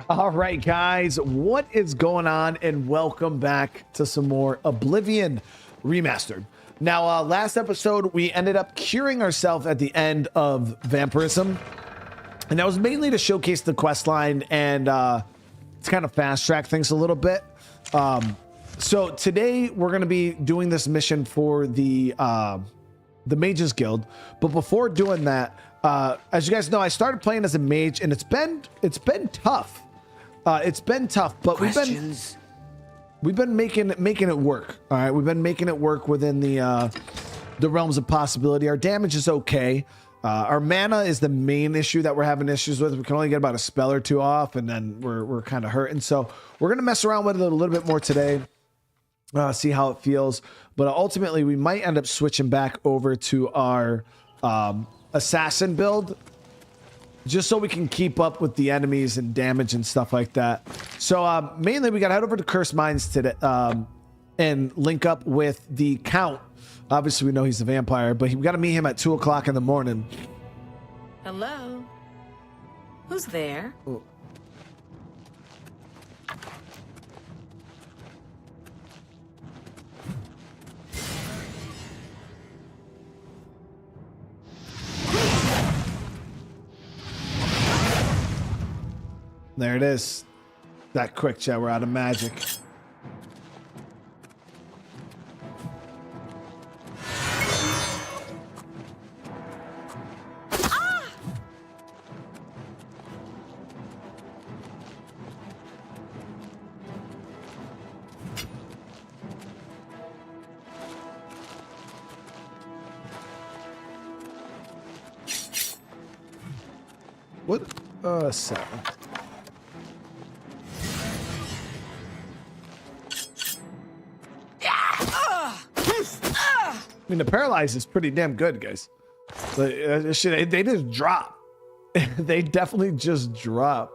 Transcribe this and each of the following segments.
All right, guys, what is going on? And welcome back to some more Oblivion Remastered. Now, last episode, we ended up curing ourselves at the end of vampirism. And that was mainly to showcase the quest line and to kind of fast track things a little bit. So today we're going to be doing this mission for the Mages Guild. But before doing that, as you guys know, I started playing as a mage, and it's been tough. It's been tough, but we've been making it work. All right, we've been making it work within the realms of possibility. Our damage is okay. Our mana is the main issue that we're having issues with. We can only get about a spell or two off, and then we're kind of hurting. So we're gonna mess around with it a little bit more today. See how it feels. But ultimately, we might end up switching back over to our assassin build, just so we can keep up with the enemies and damage and stuff like that. So mainly, we got to head over to Cursed Mines today and link up with the Count. Obviously, we know he's a vampire, but we got to meet him at 2 o'clock in the morning. Hello? Who's there? Oh. There it is. That quick, chat. We're out of magic. What? 7. I mean, the paralyze is pretty damn good, guys. But, shit, they just drop. They definitely just drop.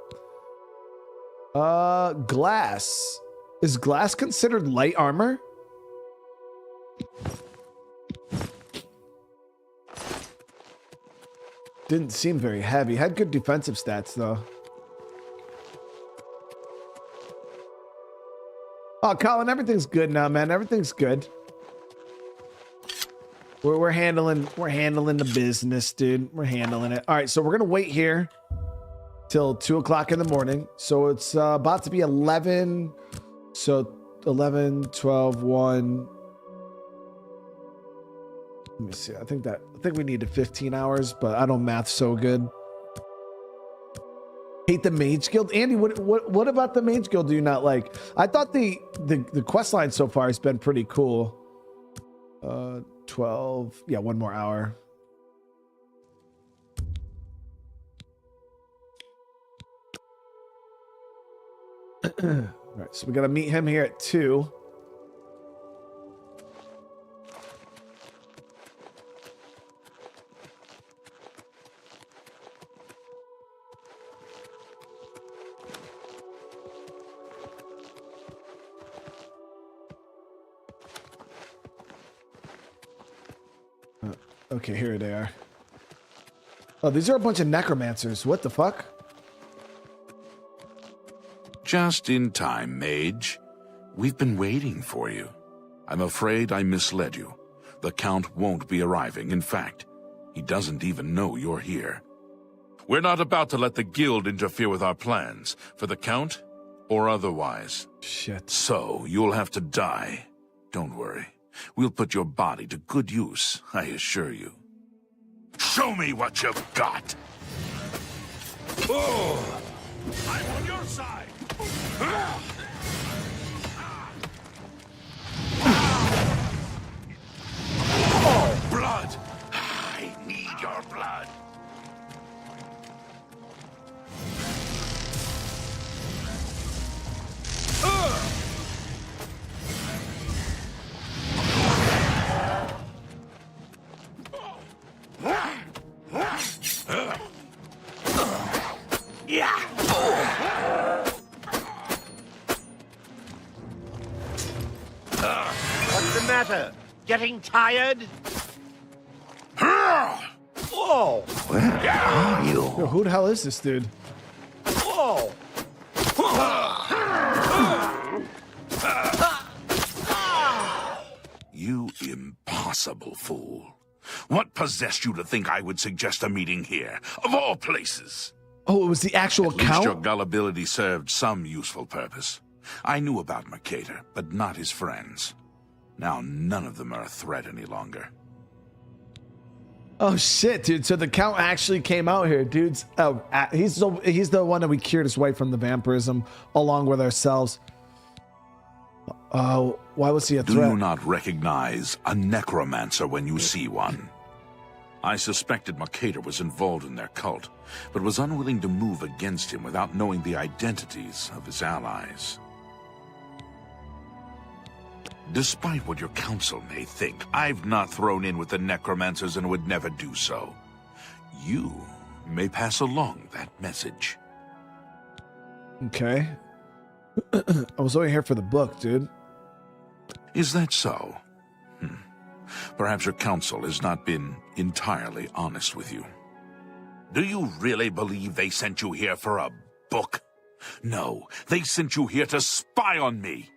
Glass. Is glass considered light armor? Didn't seem very heavy. Had good defensive stats, though. Oh, Colin, everything's good now, man. Everything's good. We're handling the business, dude. We're handling it. All right, so we're gonna wait here till 2 o'clock in the morning. So it's about to be 11. So 11, 12, 1. Let me see. I think we needed 15 hours, but I don't math so good. Hate the Mage Guild, Andy. What about the Mage Guild do you not like? I thought the quest line so far has been pretty cool. 12. Yeah, 1 more hour. All right, so we got to meet him here at 2. Okay, here they are. Oh, these are a bunch of necromancers. What the fuck? Just in time, Mage. We've been waiting for you. I'm afraid I misled you. The Count won't be arriving. In fact, he doesn't even know you're here. We're not about to let the Guild interfere with our plans, for the Count or otherwise. Shit. So, you'll have to die. Don't worry. We'll put your body to good use, I assure you. Show me what you've got! Oh! I'm on your side! Oh, blood! I need your blood! Yeah! What's the matter? Getting tired? Whoa! Where are you? Yo, who the hell is this dude? Whoa! impossible, fool. What possessed you to think I would suggest a meeting here, of all places? Oh, it was the actual At least count? your gullibility served some useful purpose. I knew about Mercator, but not his friends. Now none of them are a threat any longer. Oh shit, dude. So the count actually came out here, dudes. Oh, he's the one that we cured his wife from the vampirism along with ourselves. Why was he a threat? Do you not recognize a necromancer when you see one? I suspected Mercator was involved in their cult, but was unwilling to move against him without knowing the identities of his allies. Despite what your council may think, I've not thrown in with the necromancers and would never do so. You may pass along that message. Okay. I was only here for the book, dude. Is that so? Perhaps your council has not been entirely honest with you. Do you really believe they sent you here for a book? No, they sent you here to spy on me.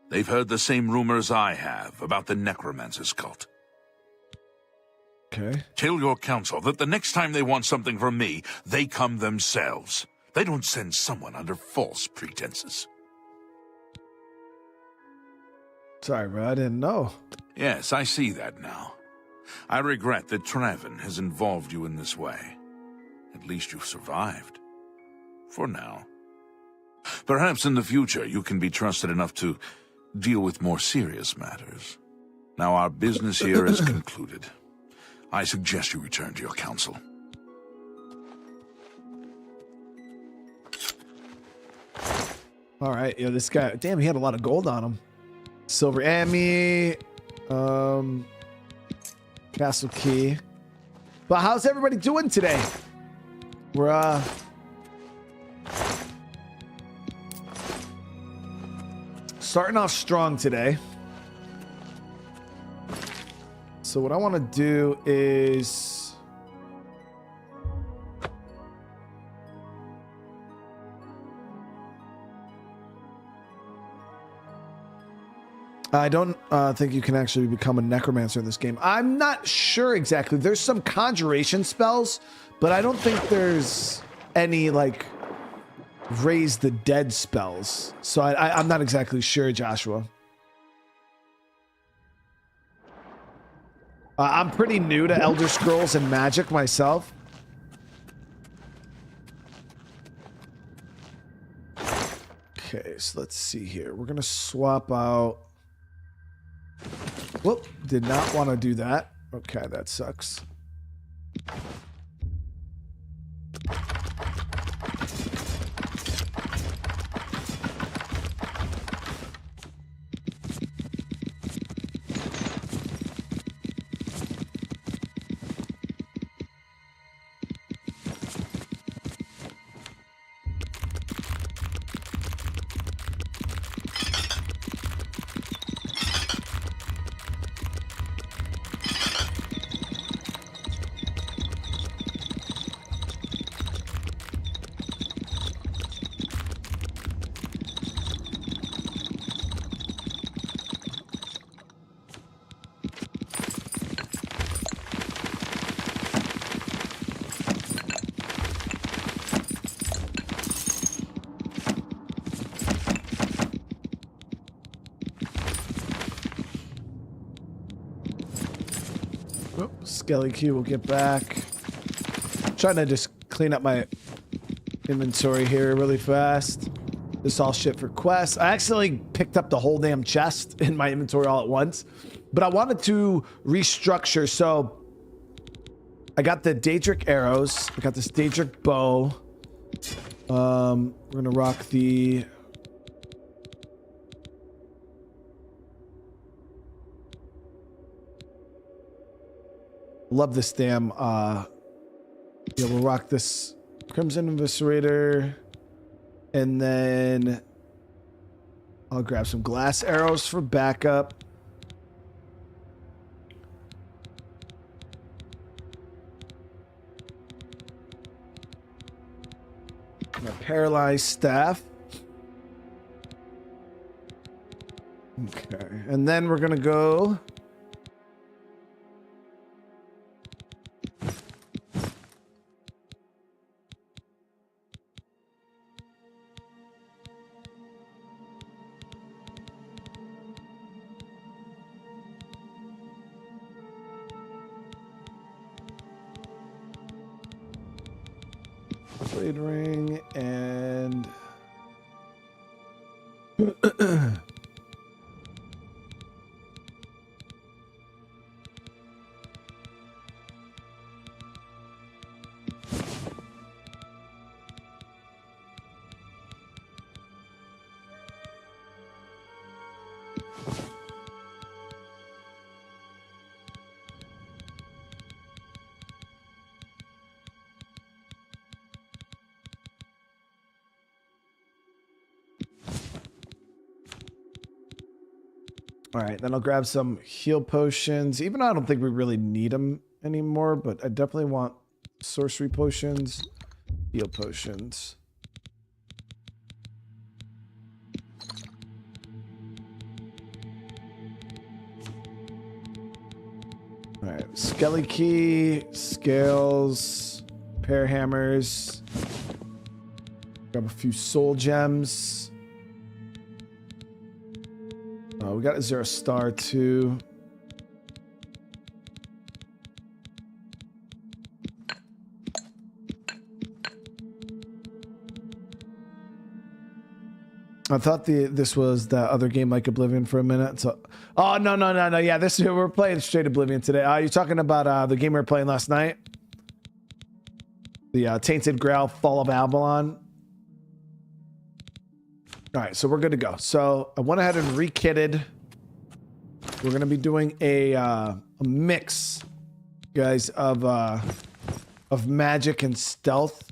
They've heard the same rumors I have about the Necromancer's cult. Okay. Tell your council that the next time they want something from me, they come themselves. They don't send someone under false pretenses. Sorry, bro. I didn't know. Yes, I see that now. I regret that Traven has involved you in this way. At least you've survived. For now. Perhaps in the future you can be trusted enough to deal with more serious matters. Now our business here is concluded. I suggest you return to your council. All right, yo, this guy, damn, he had a lot of gold on him. Silver Ammy, Castle Key. But how's everybody doing today? We're starting off strong today. So what I want to do is I don't think you can actually become a necromancer in this game. I'm not sure exactly. There's some conjuration spells, but I don't think there's any like raise the dead spells. So I'm not exactly sure, Joshua. I'm pretty new to Elder Scrolls and Magic myself. Okay, so let's see here. We're gonna swap out. Whoop, did not want to do that. Okay, that sucks. Skelly Q will get back. Trying to just clean up my inventory here really fast. This all shit for quests. I accidentally picked up the whole damn chest in my inventory all at once, but I wanted to restructure. So I got the Daedric arrows. I got this Daedric bow. We're gonna rock the love this damn yeah, we'll rock this Crimson Eviscerator, and then I'll grab some glass arrows for backup. My paralyzed staff. Okay, and then we're gonna go Blade ring and all right, then I'll grab some heal potions. Even though I don't think we really need them anymore, but I definitely want sorcery potions, heal potions. All right, Skelly Key, Scales, Pair Hammers. Grab a few soul gems. We got a 0 star too. I thought this was the other game like Oblivion for a minute. So, oh no. Yeah, we're playing straight Oblivion today. You're talking about the game we were playing last night, the Tainted Grail Fall of Avalon. All right, so we're good to go. So I went ahead and rekitted. We're gonna be doing a mix, guys, of magic and stealth.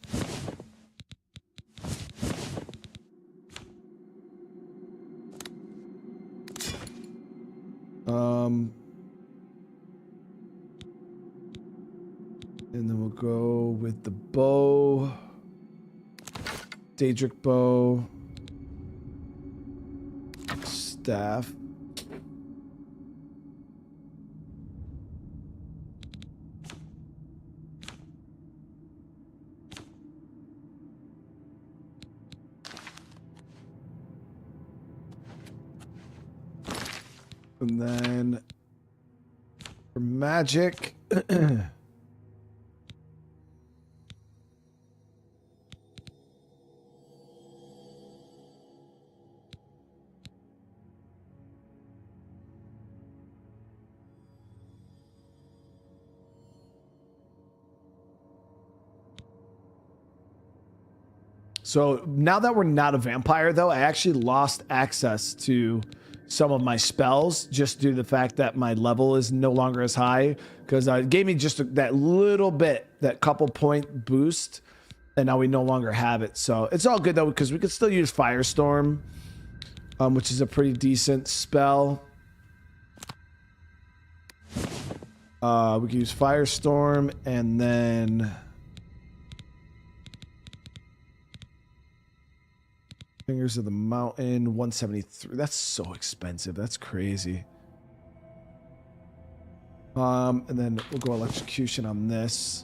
And then we'll go with the bow, Daedric bow. Staff. And then for magic, so now that we're not a vampire, though, I actually lost access to some of my spells just due to the fact that my level is no longer as high, because it gave me just that little bit, that couple point boost, and now we no longer have it. So it's all good, though, because we could still use Firestorm, which is a pretty decent spell. We can use Firestorm, and then Fingers of the Mountain, 173. That's so expensive. That's crazy. And then we'll go Electrocution on this.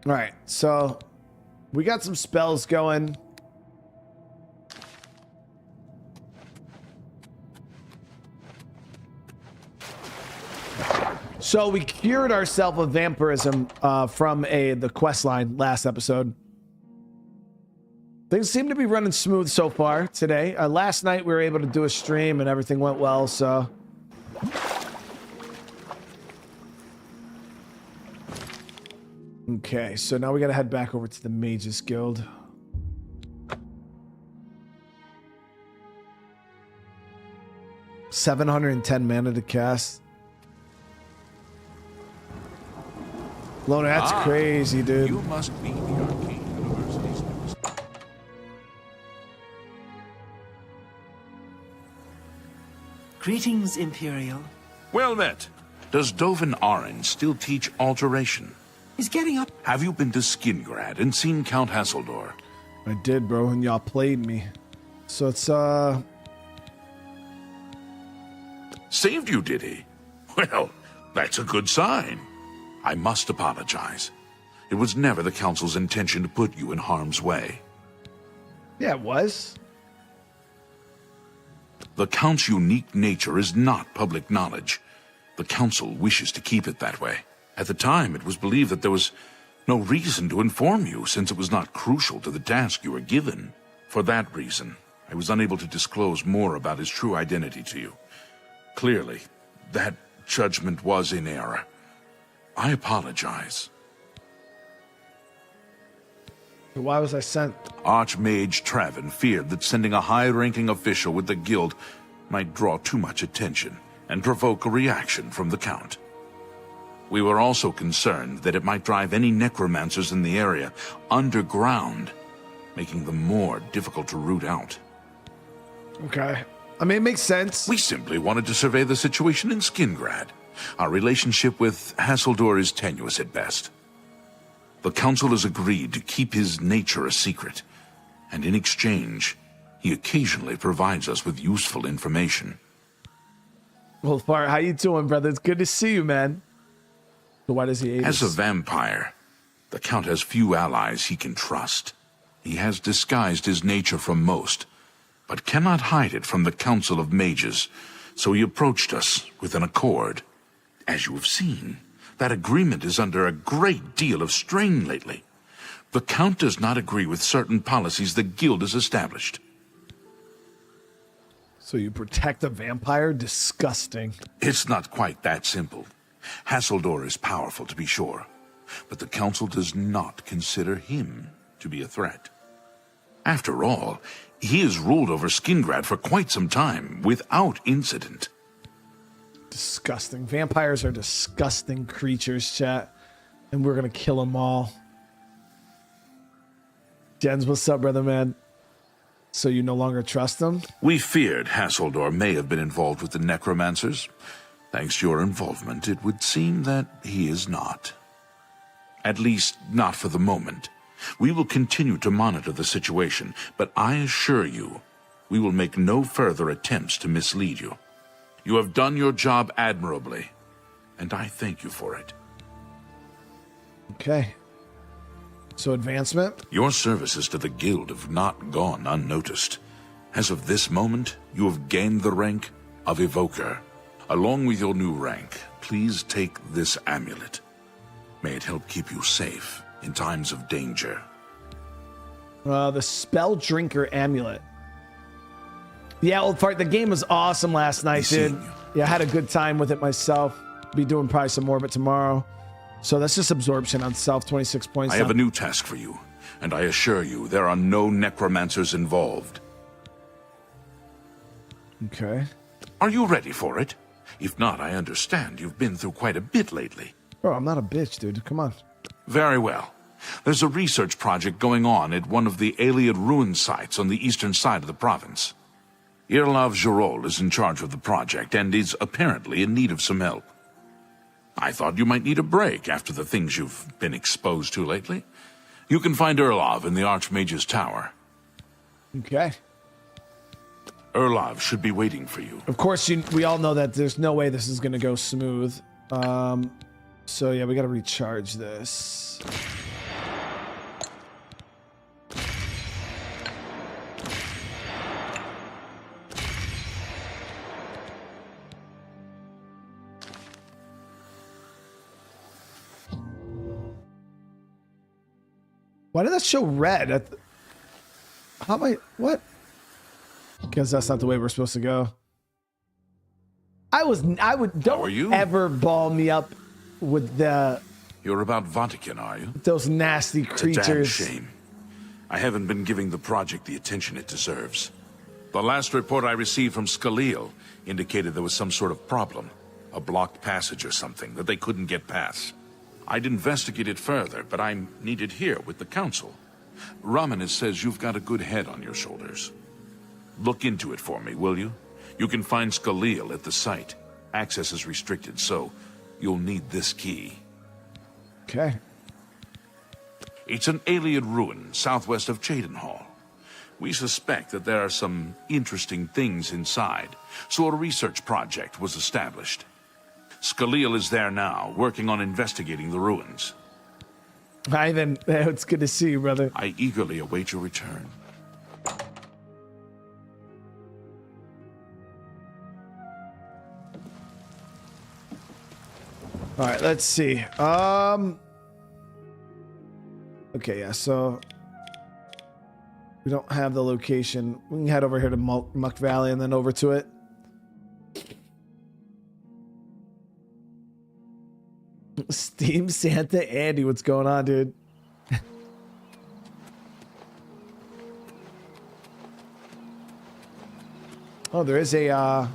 All right, so we got some spells going. So we cured ourselves of vampirism from the quest line last episode. Things seem to be running smooth so far today. Last night we were able to do a stream and everything went well, so. Okay, so now we gotta head back over to the Mages Guild. $710 mana to cast. Loner, that's crazy, dude. You must be the Arcane University's newest. Greetings, Imperial. Well met. Does Dovin Arryn still teach alteration? He's getting up. Have you been to Skingrad and seen Count Hassildor? I did, bro, and y'all played me. So it's, Saved you, did he? Well, that's a good sign. I must apologize. It was never the Council's intention to put you in harm's way. Yeah, it was. The Count's unique nature is not public knowledge. The Council wishes to keep it that way, At the time, it was believed that there was no reason to inform you, since it was not crucial to the task you were given. For that reason, I was unable to disclose more about his true identity to you. Clearly, that judgment was in error. I apologize. Why was I sent? Archmage Traven feared that sending a high-ranking official with the guild might draw too much attention and provoke a reaction from the Count. We were also concerned that it might drive any necromancers in the area underground, making them more difficult to root out. Okay. I mean, it makes sense. We simply wanted to survey the situation in Skingrad. Our relationship with Hassildor is tenuous at best. The Council has agreed to keep his nature a secret, and in exchange, he occasionally provides us with useful information. Well, Far, how you doing, brother? It's good to see you, man. So why does he hate As us? a vampire, the Count has few allies he can trust. He has disguised his nature from most, but cannot hide it from the Council of Mages, so he approached us with an accord. As you have seen, that agreement is under a great deal of strain lately. The Count does not agree with certain policies the Guild has established. So you protect a vampire? Disgusting. It's not quite that simple. Hassildor is powerful, to be sure, but the Council does not consider him to be a threat. After all, he has ruled over Skingrad for quite some time, without incident. Disgusting. Vampires are disgusting creatures, chat. And we're gonna kill them all. Jens, what's up, brother, man? So you no longer trust them? We feared Hassildor may have been involved with the Necromancers. Thanks to your involvement, it would seem that he is not. At least, not for the moment. We will continue to monitor the situation, but I assure you, we will make no further attempts to mislead you. You have done your job admirably, and I thank you for it. Okay. So advancement? Your services to the Guild have not gone unnoticed. As of this moment, you have gained the rank of Evoker. Along with your new rank, please take this amulet. May it help keep you safe in times of danger. The Spell Drinker Amulet. Yeah, old fart, the game was awesome last night, dude. Yeah, I had a good time with it myself. Be doing probably some more of it tomorrow. So that's just absorption on self, 26 points. I have a new task for you, and I assure you there are no necromancers involved. Okay. Are you ready for it? If not, I understand you've been through quite a bit lately. Bro, I'm not a bitch, dude. Come on. Very well. There's a research project going on at one of the Ayleid ruin sites on the eastern side of the province. Irlav Jirol is in charge of the project and is apparently in need of some help. I thought you might need a break after the things you've been exposed to lately. You can find Irlav in the Archmage's Tower. Okay. Irlav should be waiting for you. Of course, we all know that there's no way this is going to go smooth. So yeah, we got to recharge this. Why did that show red? How am I? What? Because that's not the way we're supposed to go. I would. Don't How are you? ever ball me up with You're about Vahtacen, are you? those nasty It's a damn creatures. shame. I haven't been giving the project the attention it deserves. The last report I received from Scalil indicated there was some sort of problem. A blocked passage or something that they couldn't get past. I'd investigate it further, but I'm needed here with the Council. Ramanis says you've got a good head on your shoulders. Look into it for me, will you? You can find Scalil at the site. Access is restricted, so you'll need this key. Okay. It's an Ayleid ruin southwest of Cheydinhall. We suspect that there are some interesting things inside, so a research project was established. Scalil is there now, working on investigating the ruins. Hi then. It's good to see you, brother. I eagerly await your return. All right, let's see. Okay, yeah, so we don't have the location. We can head over here to Muck Valley and then over to it. Steam Santa Andy, what's going on, dude? Oh, there is a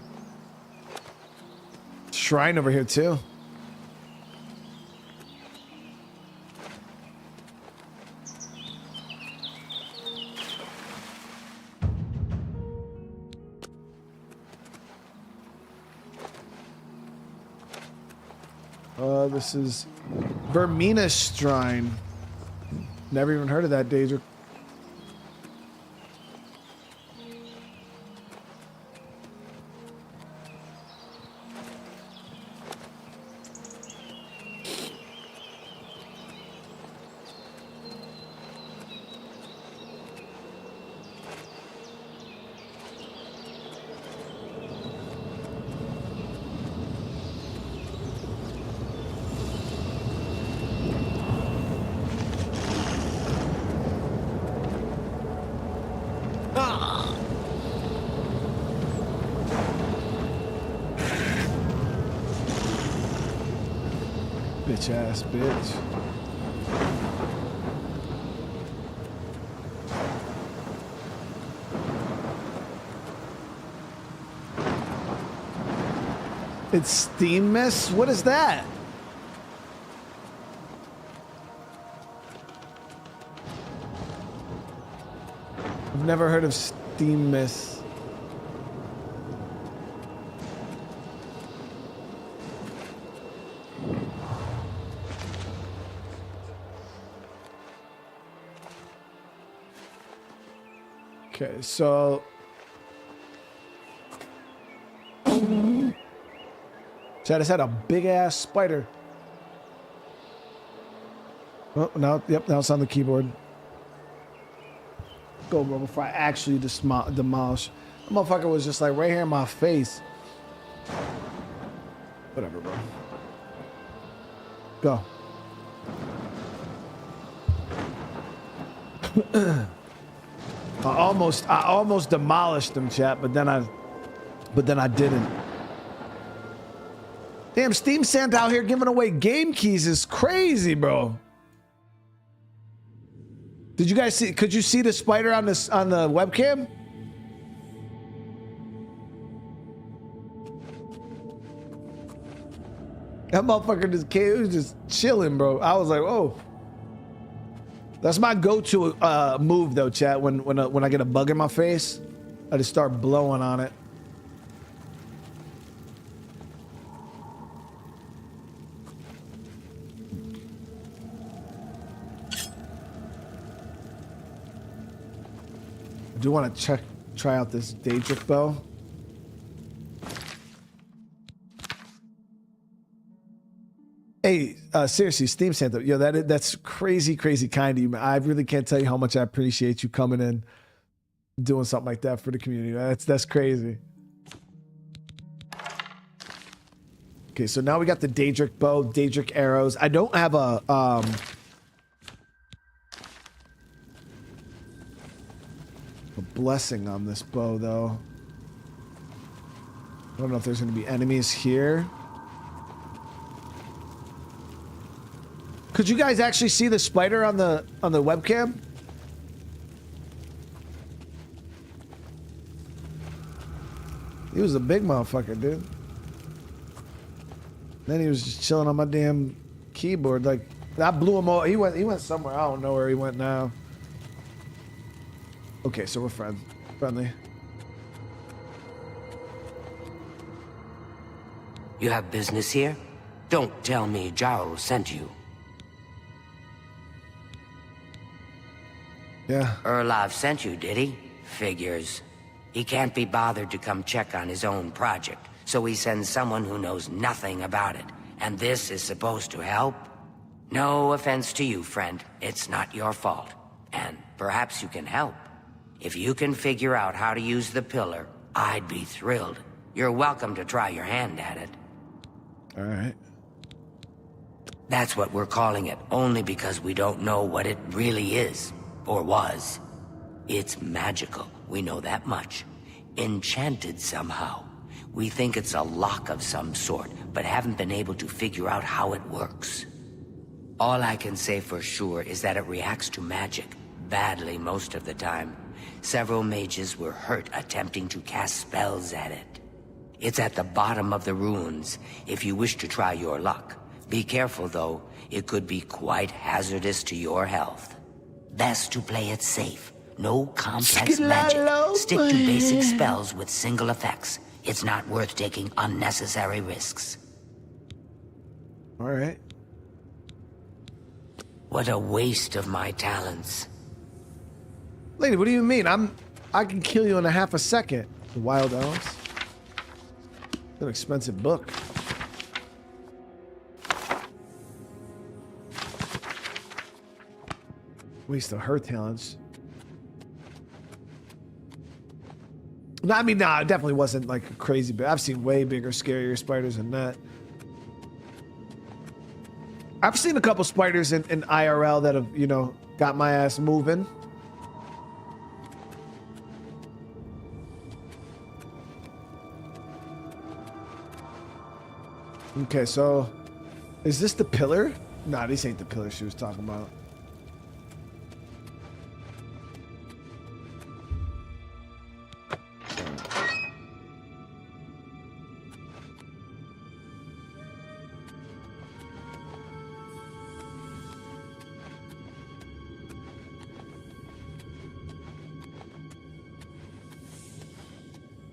shrine over here too. This is Vermina's Shrine. Never even heard of that, Daedric. Bitch ass bitch. It's Steam Mist? What is that? I've never heard of Steam Mist. Okay, so Chad has had a big ass spider. Oh, now, yep, now it's on the keyboard. Go, bro, before I actually demolish. The motherfucker was just like right here in my face. Whatever, bro. Go. I almost demolished them, chat, but then I didn't. Damn, Steam Santa out here giving away game keys is crazy, bro. Did you guys see? Could you see the spider on the webcam? That motherfucker just came, he was just chilling, bro. I was like, oh. That's my go-to move, though, chat. When I get a bug in my face, I just start blowing on it. I do want to try out this Daedric bow. Hey, seriously, Steam Santa, yo, that's crazy, crazy kind of you, man. I really can't tell you how much I appreciate you coming in, doing something like that for the community. That's crazy. Okay, so now we got the Daedric bow, Daedric arrows. I don't have a blessing on this bow, though. I don't know if there's going to be enemies here. Could you guys actually see the spider on the webcam? He was a big motherfucker, dude. Then he was just chilling on my damn keyboard. Like, I blew him all. He went somewhere. I don't know where he went now. Okay, so we're friendly. You have business here? Don't tell me Jaro sent you. Yeah. Erlov sent you, did he? Figures. He can't be bothered to come check on his own project, so he sends someone who knows nothing about it. And this is supposed to help? No offense to you, friend. It's not your fault. And perhaps you can help. If you can figure out how to use the pillar, I'd be thrilled. You're welcome to try your hand at it. All right. That's what we're calling it, only because we don't know what it really is, or was. It's magical, we know that much. Enchanted somehow. We think it's a lock of some sort, but haven't been able to figure out how it works. All I can say for sure is that it reacts to magic, badly most of the time. Several mages were hurt attempting to cast spells at it. It's at the bottom of the ruins, if you wish to try your luck. Be careful though, it could be quite hazardous to your health. Best to play it safe. No complex magic. Stick to basic spells with single effects. It's not worth taking unnecessary risks. All right. What a waste of my talents. Lady, what do you mean? I can kill you in a half a second. The Wild Elves. It's an expensive book. Waste of her talents. No, I mean, nah, it definitely wasn't like a crazy bit. I've seen way bigger, scarier spiders than that. I've seen a couple spiders in IRL that have, you know, got my ass moving. Okay, so is this the pillar? Nah, this ain't the pillar she was talking about.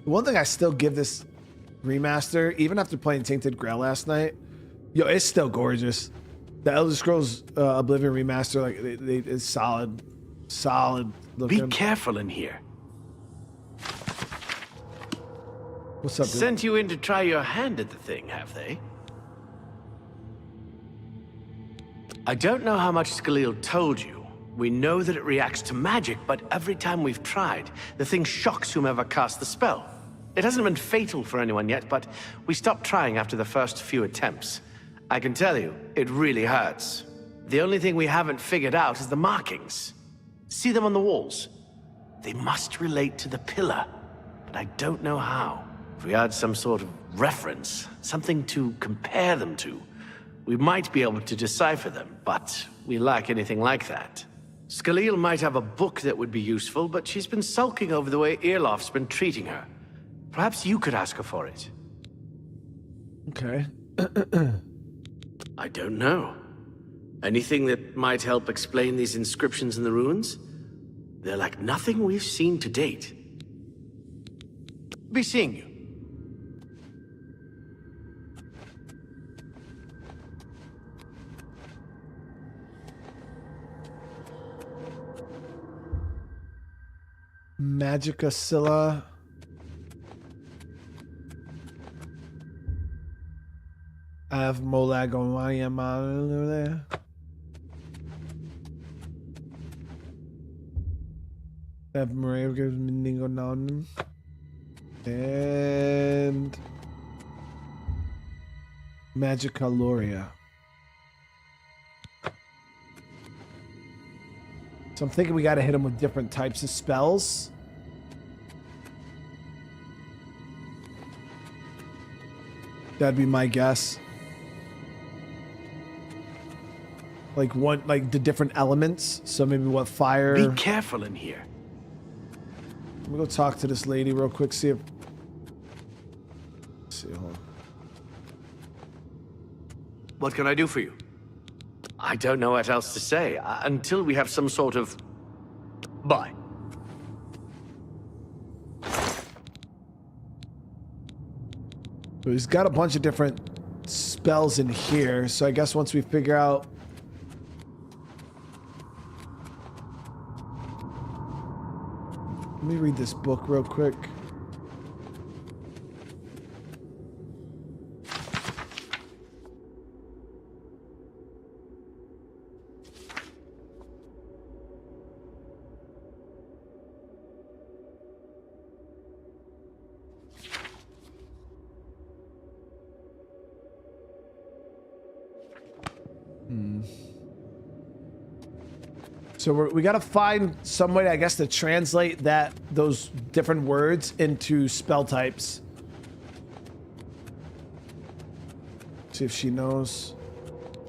One thing I still give this remaster, even after playing Tainted Grail last night, yo, it's still gorgeous. The Elder Scrolls Oblivion Remaster, like, it's solid looking. Be careful in here. What's up, dude? Sent you in to try your hand at the thing, have they? I don't know how much Scalil told you. We know that it reacts to magic, but every time we've tried, the thing shocks whomever cast the spell. It hasn't been fatal for anyone yet, but we stopped trying after the first few attempts. I can tell you, it really hurts. The only thing we haven't figured out is the markings. See them on the walls? They must relate to the pillar, but I don't know how. If we had some sort of reference, something to compare them to, we might be able to decipher them, but we lack anything like that. Scalil might have a book that would be useful, but she's been sulking over the way Irloff's been treating her. Perhaps you could ask her for it. Okay. I don't know. Anything that might help explain these inscriptions in the ruins? They're like nothing we've seen to date. Be seeing you. Magica Scylla. I have Molag on my over there. I have Maria gives me Ningo Nonnen. And Magica Loria. So I'm thinking we gotta hit him with different types of spells. That'd be my guess. Like the different elements. So maybe what fire. Be careful in here. Let me go talk to this lady real quick. See if. Let's see, hold on. What can I do for you? I don't know what else to say until we have some sort of... Bye. So he's got a bunch of different spells in here. So I guess once we figure out... Let me read this book real quick. So we got to find some way, I guess, to translate those different words into spell types. See if she knows.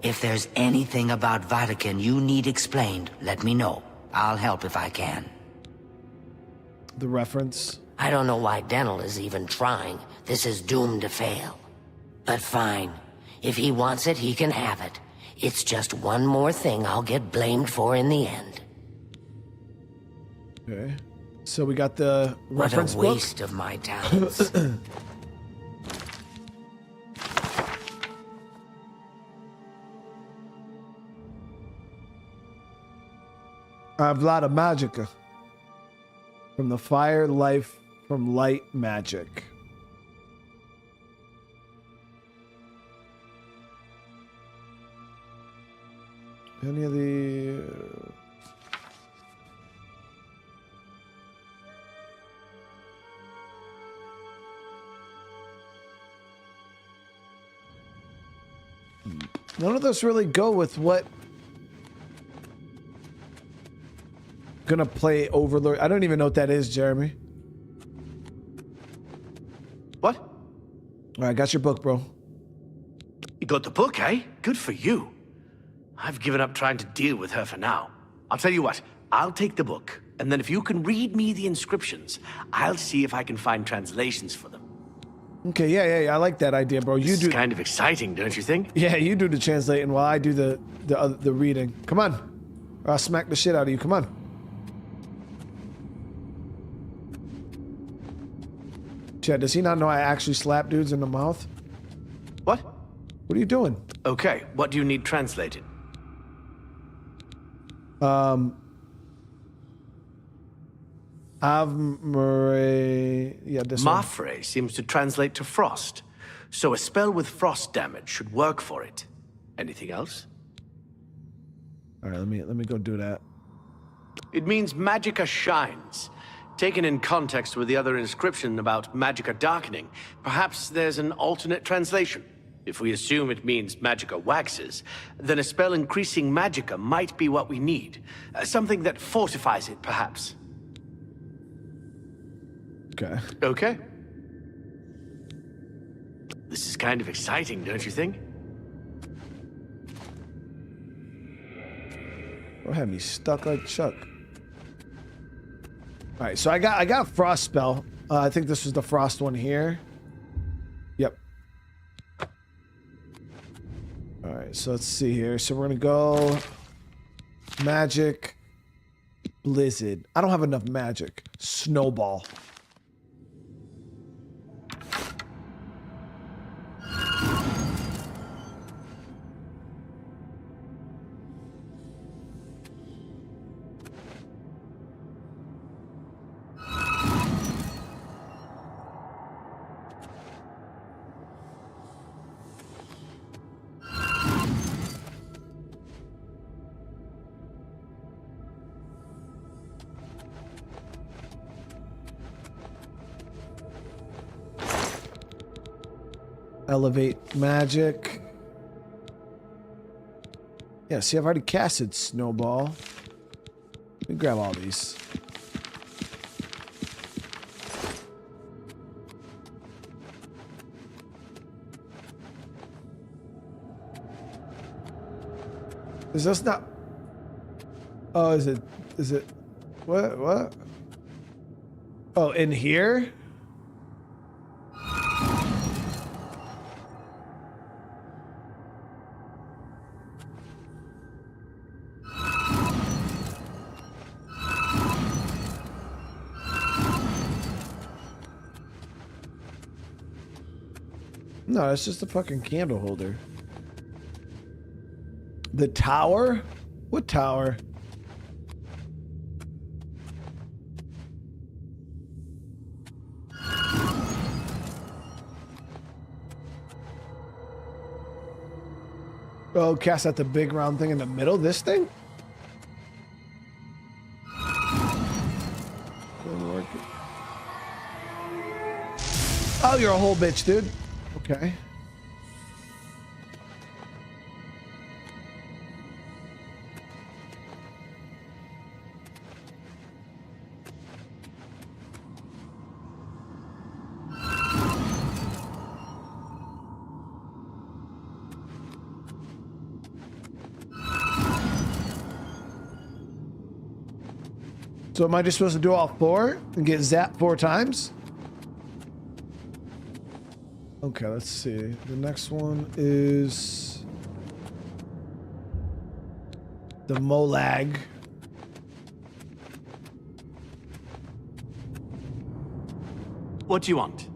If there's anything about Vahtacen you need explained, let me know. I'll help if I can. The reference. I don't know why Dental is even trying. This is doomed to fail. But fine. If he wants it, he can have it. It's just one more thing I'll get blamed for in the end. Okay. So we got the reference book. What a waste of my talents. I have a lot of magica. From the fire, life, from light, magic. Any of the... None of those really go with what... Gonna play Overlord. I don't even know what that is, Jeremy. What? All right, got your book, bro. You got the book, eh? Good for you. I've given up trying to deal with her for now. I'll tell you what, I'll take the book, and then if you can read me the inscriptions, I'll see if I can find translations for them. Okay, yeah. I like that idea, bro. You This do is kind of exciting, don't you think? Yeah, you do the translating while I do the reading. Come on. Or I'll smack the shit out of you. Come on. Chad, does he not know I actually slap dudes in the mouth? What? What are you doing? Okay, what do you need translated? Avmare... Yeah, this one. Mafre seems to translate to frost, so a spell with frost damage should work for it. Anything else? All right, let me go do that. It means magicka shines. Taken in context with the other inscription about magicka darkening, perhaps there's an alternate translation. If we assume it means magicka waxes, then a spell increasing magicka might be what we need. Something that fortifies it, perhaps. Okay. Okay. This is kind of exciting, don't you think? Don't have me stuck like Chuck. All right, so I got frost spell. I think this was the frost one here. Yep. All right, so let's see here. So we're gonna go magic, blizzard. I don't have enough magic. Snowball. Elevate magic. Yeah, see, I've already casted Snowball. Let me grab all these. Is this not... Oh, is it... What? Oh, in here? No, it's just a fucking candle holder. The tower? What tower? Oh, cast out the big round thing in the middle? This thing? Oh, you're a whole bitch, dude. Okay. So am I just supposed to do all 4 and get zapped 4 times? Okay, let's see. The next one is the Molag. What do you want?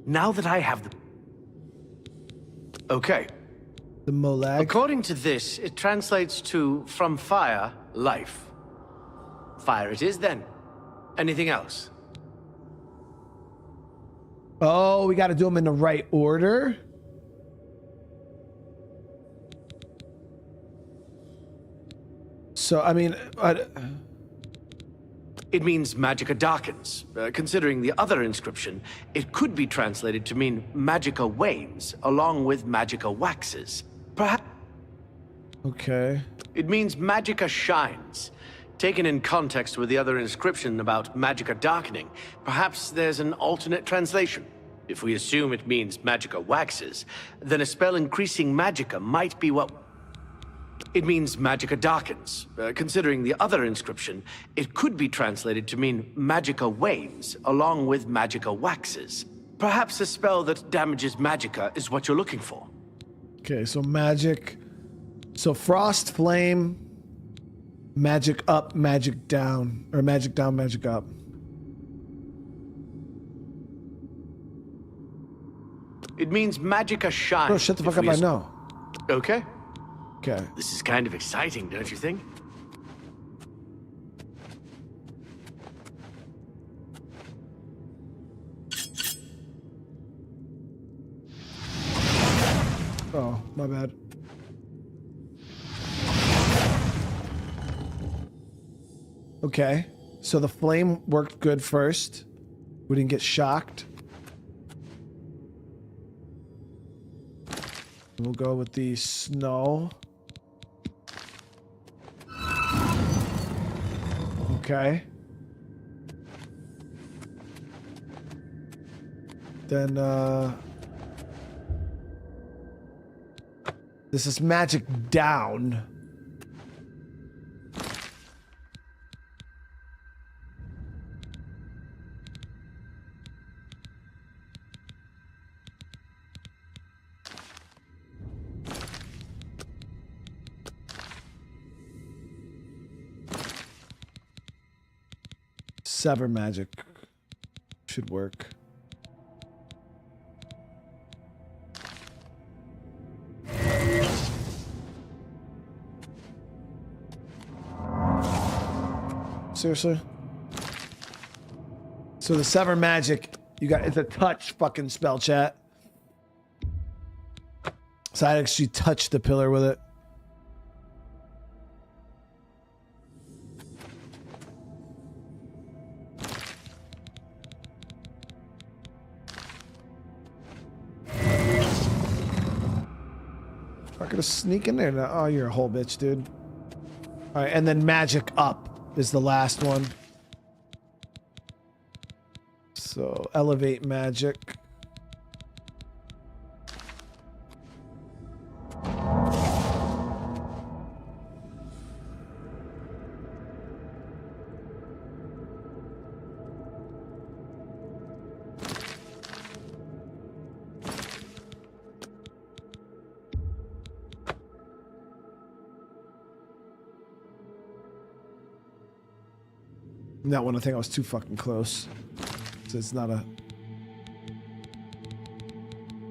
Now that I have the... Okay. The Molag. According to this, it translates to from fire, life. Fire it is then. Anything else? Oh, we got to do them in the right order. So, I mean... It means Magicka darkens. Considering the other inscription, it could be translated to mean Magicka wanes, along with Magicka waxes. Perhaps... Okay. It means Magicka shines. Taken in context with the other inscription about Magicka darkening, perhaps there's an alternate translation. If we assume it means Magicka waxes, then a spell increasing Magicka might be what... It means Magicka darkens. Considering the other inscription, it could be translated to mean Magicka wanes, along with Magicka waxes. Perhaps a spell that damages Magicka is what you're looking for. Okay, so magic. So frost, flame, magic up, magic down. Or magic down, magic up. It means Magicka shines. Bro, shut the fuck up, I know. Okay. Okay. This is kind of exciting, don't you think? Oh, my bad. Okay. So the flame worked good first. We didn't get shocked. We'll go with the snow. Okay. Then, this is magic down. Sever magic should work. Seriously? So the sever magic, you got, it's a touch fucking spell, chat. So I actually touched the pillar with it. Not gonna sneak in there now. Oh, you're a whole bitch, dude. All right, and then magic up is the last one. So elevate magic. That one, I think I was too fucking close. So it's not a...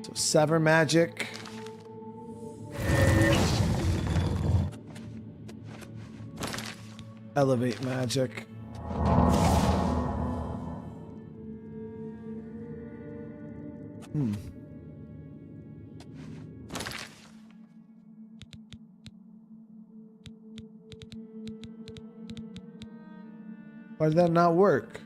So sever magic. Elevate magic. Why did that not work?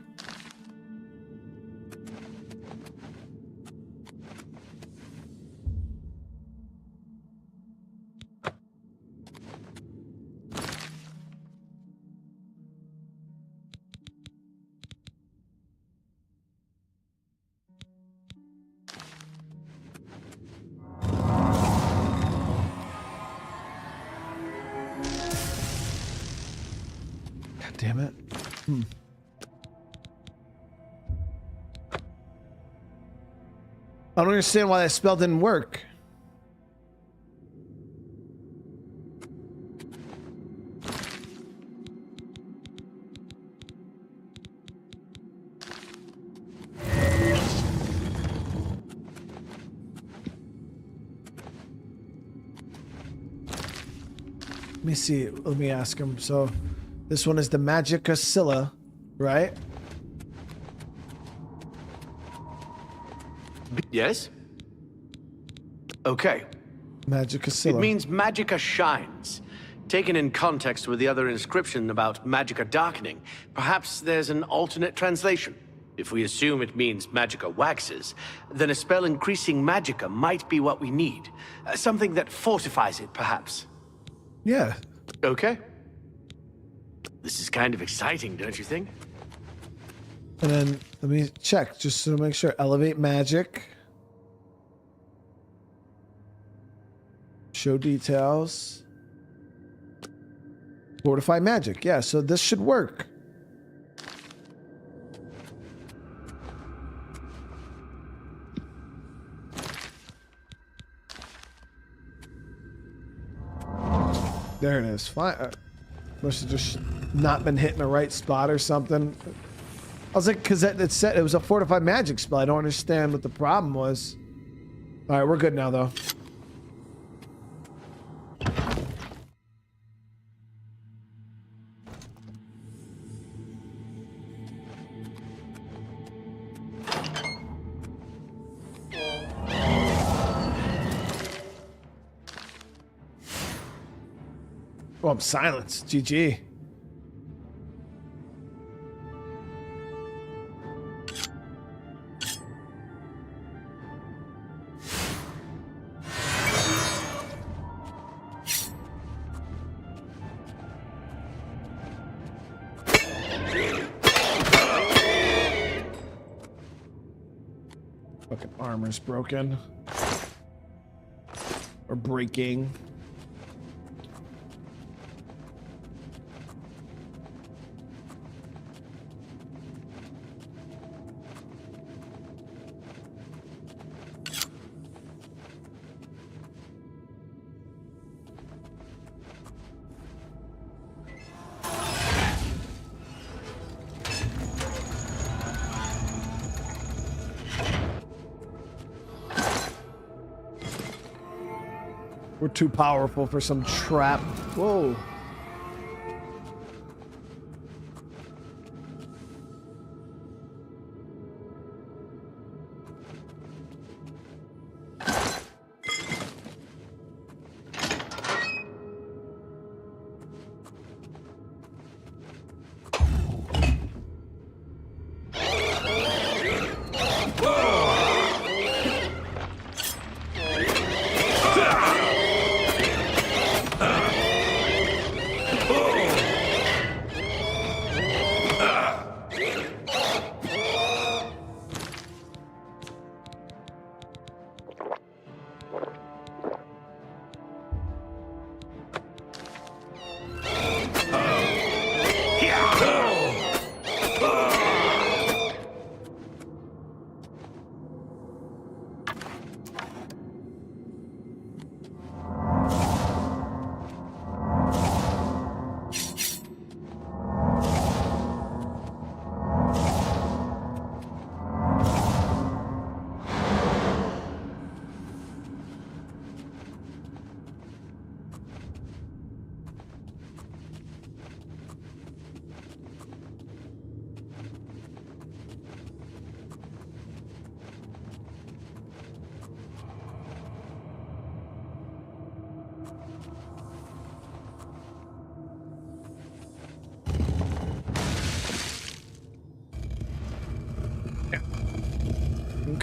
damn it. I don't understand why that spell didn't work. Let me see. Let me ask him. So, this one is the Magicasilla, right? Yes? Okay. Magicasilla. It means Magica shines. Taken in context with the other inscription about Magica darkening, perhaps there's an alternate translation. If we assume it means Magica waxes, then a spell increasing Magica might be what we need. Something that fortifies it, perhaps. Yeah. Okay. This is kind of exciting, don't you think? And then let me check just to make sure. Elevate magic. Show details. Fortify magic. Yeah, so this should work. There it is. Fine. Must have just not been hitting the right spot or something. I was like, because it said it was a fortified magic spell. I don't understand what the problem was. All right, we're good now, though. Oh, I'm silenced. GG. Fucking armor's broken. Or breaking. We're too powerful for some trap. Whoa.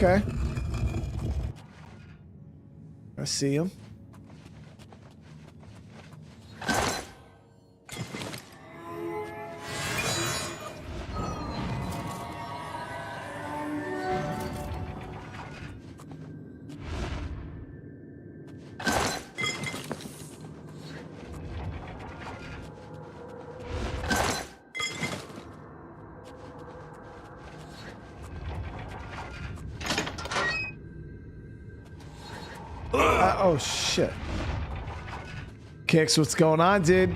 Okay. I see him. Oh, shit. Kicks, what's going on, dude?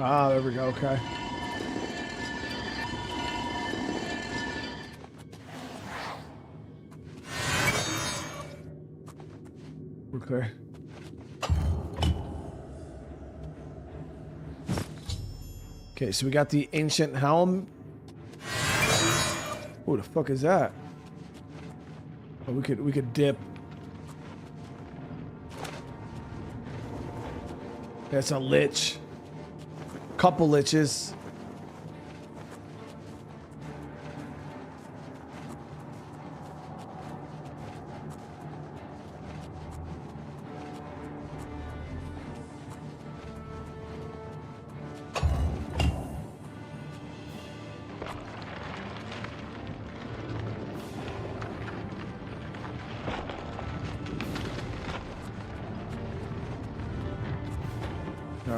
Ah, there we go. Okay. We're clear. Okay, so we got the ancient helm. What the fuck is that? Oh, we could dip. That's a lich. Couple liches.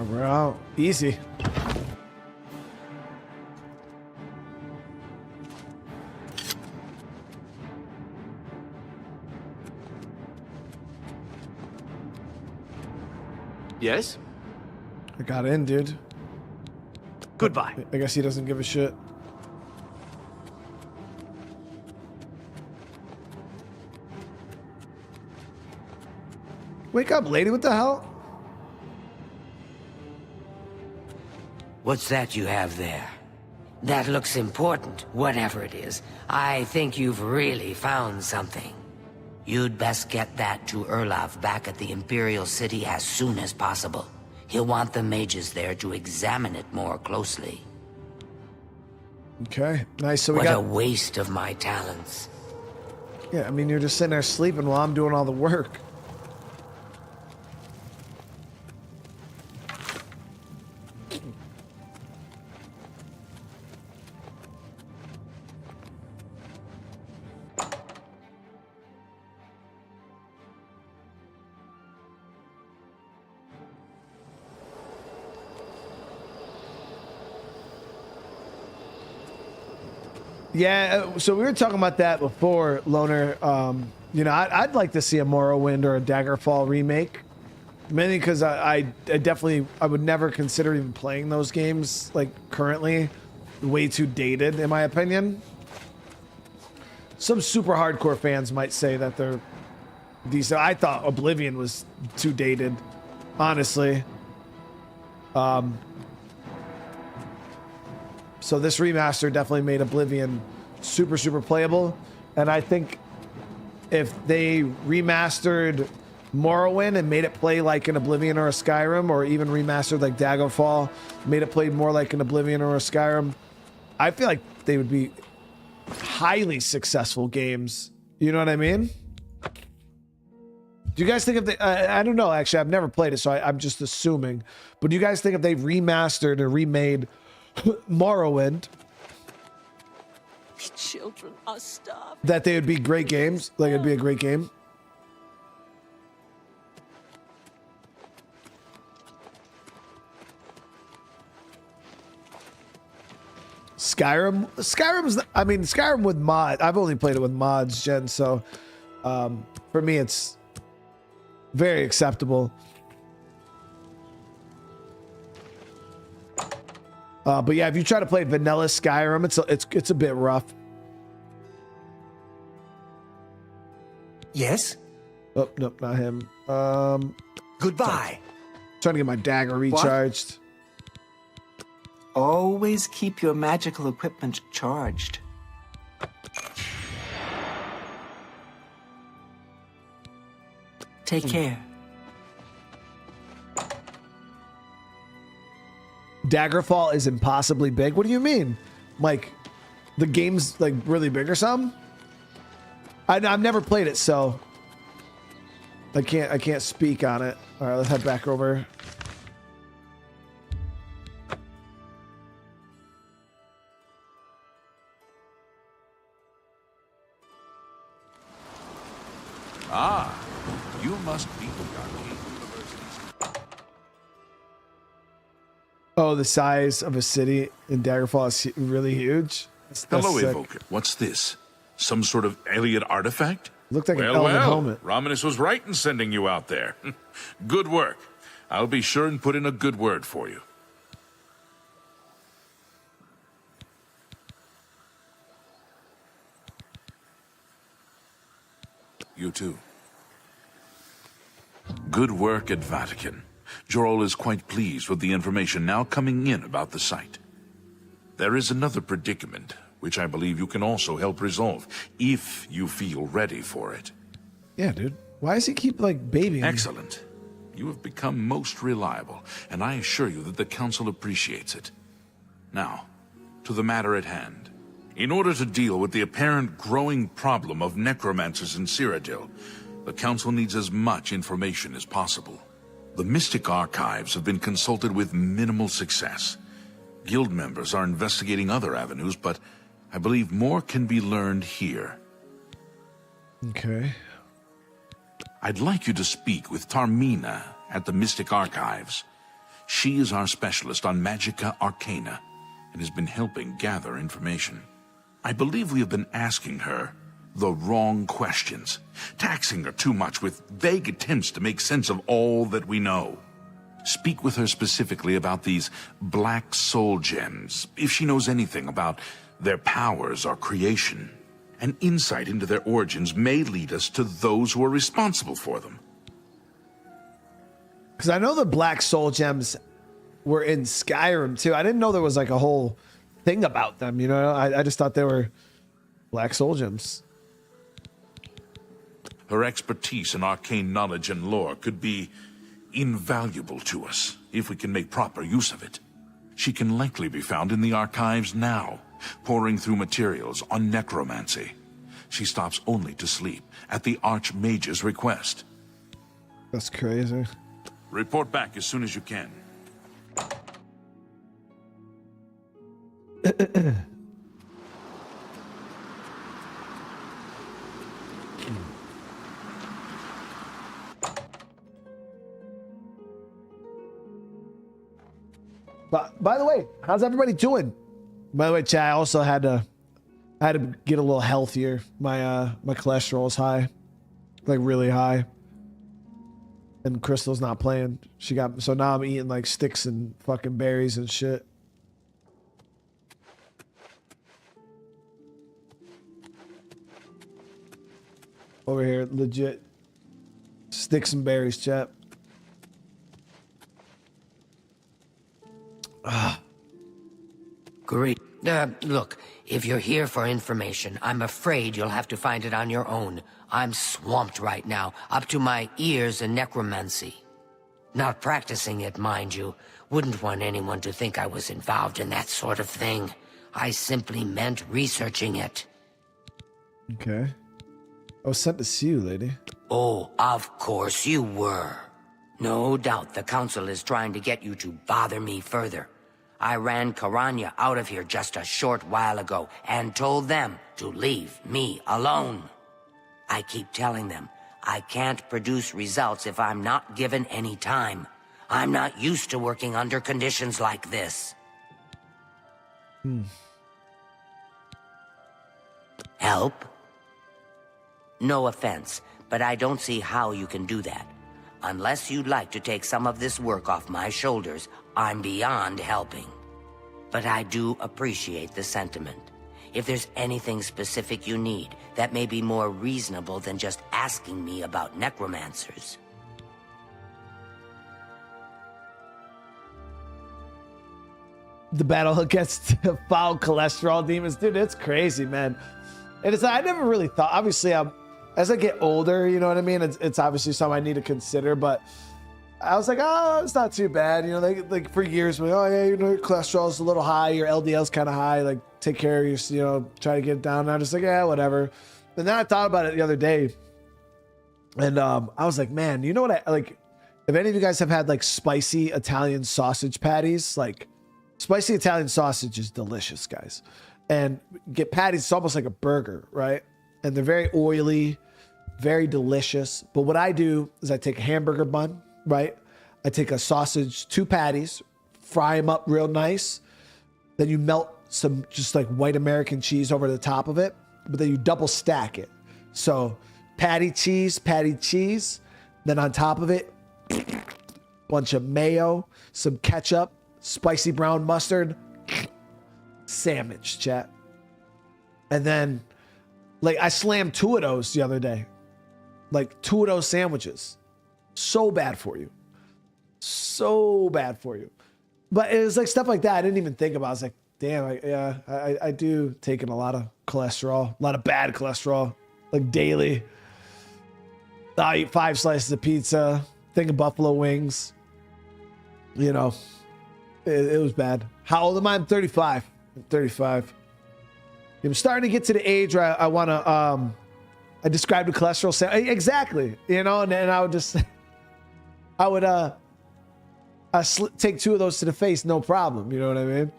We're out. Easy. Yes? I got in, dude. Goodbye. I guess he doesn't give a shit. Wake up, lady. What the hell? What's that you have there? That looks important, whatever it is. I think you've really found something. You'd best get that to Erlaf back at the Imperial City as soon as possible. He'll want the mages there to examine it more closely. Okay, nice. So we What got a waste of my talents. Yeah, I mean, you're just sitting there sleeping while I'm doing all the work. Yeah, so we were talking about that before, Loner. You know, I'd like to see a Morrowind or a Daggerfall remake, mainly because I definitely would never consider even playing those games like currently. Way too dated, in my opinion. Some super hardcore fans might say that they're decent. I thought Oblivion was too dated, honestly. So this remaster definitely made Oblivion super, super playable. And I think if they remastered Morrowind and made it play like an Oblivion or a Skyrim, or even remastered like Daggerfall, made it play more like an Oblivion or a Skyrim, I feel like they would be highly successful games. You know what I mean? Do you guys think if they, I don't know, actually, I've never played it, so I'm just assuming. But do you guys think if they remastered or remade Morrowind, Children are starving. that they would be great games? Like, it'd be a great game? Skyrim's, I mean, Skyrim with mod, I've only played it with mods, Jen, so for me, it's very acceptable. But yeah, if you try to play vanilla Skyrim, it's a bit rough. Yes? Oh, nope, not him. Goodbye. Trying to get my dagger recharged. Always keep your magical equipment charged. Take care. Daggerfall is impossibly big. What do you mean? Like, the game's like really big or something? I've never played it, so I can't speak on it. All right, let's head back over. Ah, you must be the Arcane University's. Oh, the size of a city in Daggerfall is really huge. That's Hello, sick. Evoker. What's this? Some sort of alien artifact? Looked like an Well, element well, helmet. Romanus was right in sending you out there. Good work. I'll be sure and put in a good word for you. You too. Good work at Vahtacen. Jorol is quite pleased with the information now coming in about the site. There is another predicament, which I believe you can also help resolve, if you feel ready for it. Yeah, dude. Why does he keep like babying me? Excellent. You have become most reliable, and I assure you that the Council appreciates it. Now, to the matter at hand. In order to deal with the apparent growing problem of necromancers in Cyrodiil, the Council needs as much information as possible. The Mystic Archives have been consulted with minimal success. Guild members are investigating other avenues, but I believe more can be learned here. Okay. I'd like you to speak with Tarmina at the Mystic Archives. She is our specialist on Magica Arcana and has been helping gather information. I believe we have been asking her the wrong questions, taxing her too much with vague attempts to make sense of all that we know. Speak with her specifically about these black soul gems, if she knows anything about their powers or creation. An insight into their origins may lead us to those who are responsible for them. Because I know the black soul gems were in Skyrim too. I didn't know there was like a whole thing about them, you know? I just thought they were black soul gems. Her expertise in arcane knowledge and lore could be invaluable to us if we can make proper use of it. She can likely be found in the archives now, poring through materials on necromancy. She stops only to sleep at the Archmage's request. That's crazy. Report back as soon as you can. But by the way, how's everybody doing? By the way, chat, I also had to get a little healthier. My cholesterol is high, like really high. And Crystal's not playing. So now I'm eating like sticks and fucking berries and shit. Over here, legit sticks and berries, chat. Great. Look, if you're here for information, I'm afraid you'll have to find it on your own. I'm swamped right now, up to my ears in necromancy. Not practicing it, mind you. Wouldn't want anyone to think I was involved in that sort of thing. I simply meant researching it. Okay. I was sent to see you, lady. Oh, of course you were. No doubt the Council is trying to get you to bother me further. I ran Karanya out of here just a short while ago and told them to leave me alone. I keep telling them I can't produce results if I'm not given any time. I'm not used to working under conditions like this. Help? No offense, but I don't see how you can do that. Unless you'd like to take some of this work off my shoulders, I'm beyond helping. But I do appreciate the sentiment. If there's anything specific you need, that may be more reasonable than just asking me about necromancers. The battle against foul cholesterol demons, dude, it's crazy, man. And it's, I never really thought, obviously, as I get older, you know what I mean? It's obviously something I need to consider, but I was like, oh, it's not too bad. You know, like for years, like, oh yeah, you know, your cholesterol's a little high, your LDL's kind of high, like take care of your, you know, try to get it down. And I'm just like, yeah, whatever. And then I thought about it the other day, and I was like, man, you know what I like? If any of you guys have had like spicy Italian sausage patties, like spicy Italian sausage is delicious, guys. And get patties, it's almost like a burger, right? And they're very oily, very delicious. But what I do is I take a hamburger bun, right? I take a sausage, 2 patties, fry them up real nice. Then you melt some just like white American cheese over the top of it, but then you double stack it. So patty cheese. Then on top of it, bunch of mayo, some ketchup, spicy brown mustard, sandwich, chat. And then like I slammed 2 of those the other day. Like 2 of those sandwiches. So bad for you. So bad for you. But it was like stuff like that I didn't even think about. I was like, damn, I do take in a lot of cholesterol, a lot of bad cholesterol, like daily. I eat 5 slices of pizza, thing of buffalo wings. You know, it was bad. How old am I? I'm 35. I'm 35. I'm starting to get to the age where I want to, I described the cholesterol exactly, you know, and I would just, I would take 2 of those to the face, no problem. You know what I mean?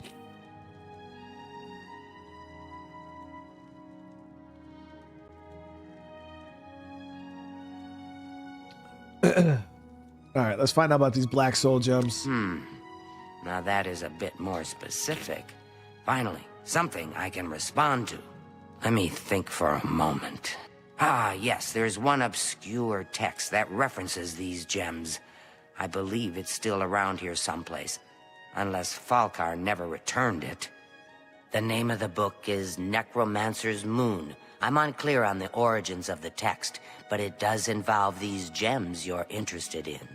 All right, let's find out about these black soul gems. Now that is a bit more specific. Finally, something I can respond to. Let me think for a moment. Ah, yes, there's one obscure text that references these gems. I believe it's still around here someplace, unless Falkar never returned it. The name of the book is Necromancer's Moon. I'm unclear on the origins of the text, but it does involve these gems you're interested in.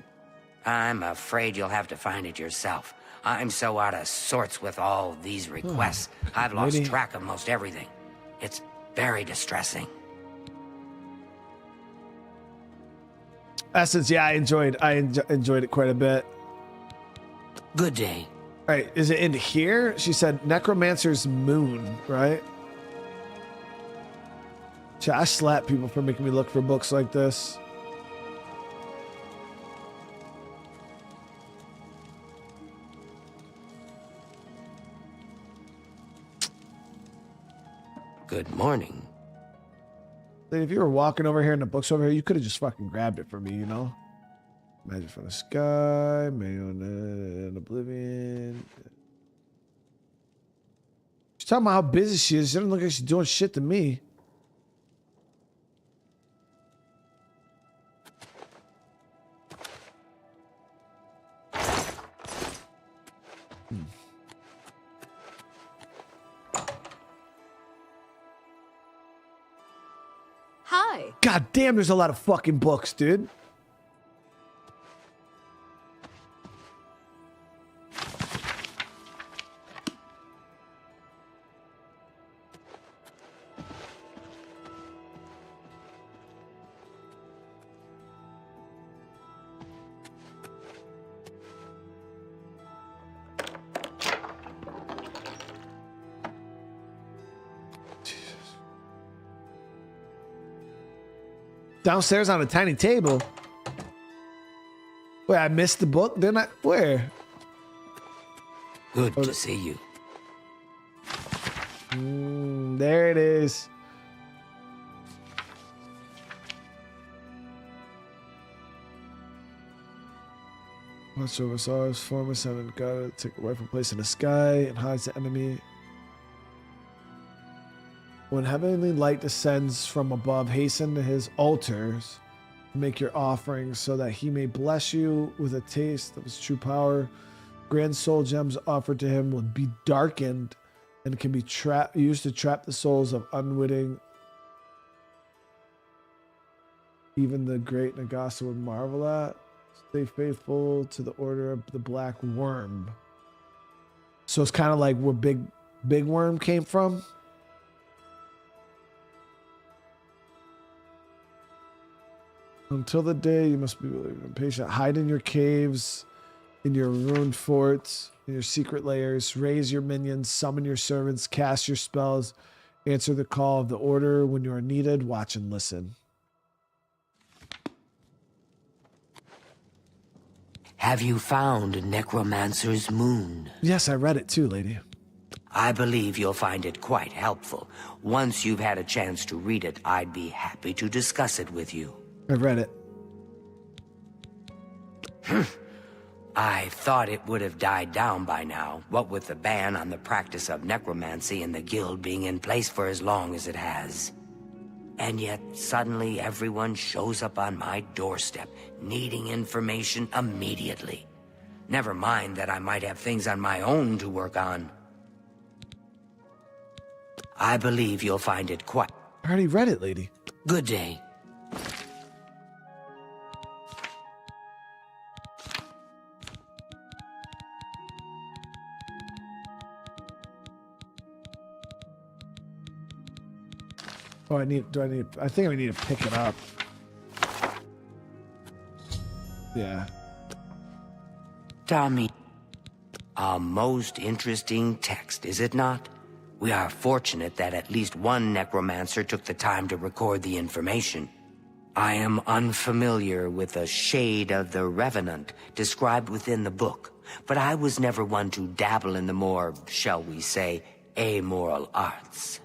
I'm afraid you'll have to find it yourself. I'm so out of sorts with all these requests. I've lost track of most everything. It's very distressing. Essence, yeah, I enjoyed it quite a bit. Good day. All right, is it in here? She said Necromancer's Moon, right? I slap people for making me look for books like this. Good morning. If you were walking over here and the book's over here, you could have just fucking grabbed it from me, you know? Magic from the Sky, Nenyon Oblivion. She's talking about how busy she is. She doesn't look like she's doing shit to me. Hi. God damn, there's a lot of fucking books, dude. Downstairs on a tiny table. Wait, I missed the book? Didn't I? Where? Good to see you. There it is. Watch over stars, form a seven, gotta take a rightful place in the sky and hides the enemy. When heavenly light descends from above, hasten to his altars, make your offerings so that he may bless you with a taste of his true power. Grand soul gems offered to him will be darkened and can be used to trap the souls of unwitting. Even the great Nagasa would marvel at. Stay faithful to the order of the Black Worm. So it's kind of like where Big Worm came from. Until the day, you must be patient. Hide in your caves, in your ruined forts, in your secret layers. Raise your minions, summon your servants, cast your spells, answer the call of the order when you are needed. Watch and listen. Have you found Necromancer's Moon? Yes, I read it too, lady. I believe you'll find it quite helpful. Once you've had a chance to read it, I'd be happy to discuss it with you. I've read it. I thought it would have died down by now, what with the ban on the practice of necromancy and the guild being in place for as long as it has. And yet, suddenly everyone shows up on my doorstep, needing information immediately. Never mind that I might have things on my own to work on. I believe you'll find it quite... I already read it, lady. Good day. Oh, I think I need to pick it up. Yeah. Tommy. A most interesting text, is it not? We are fortunate that at least one necromancer took the time to record the information. I am unfamiliar with the shade of the revenant described within the book, but I was never one to dabble in the more, shall we say, amoral arts.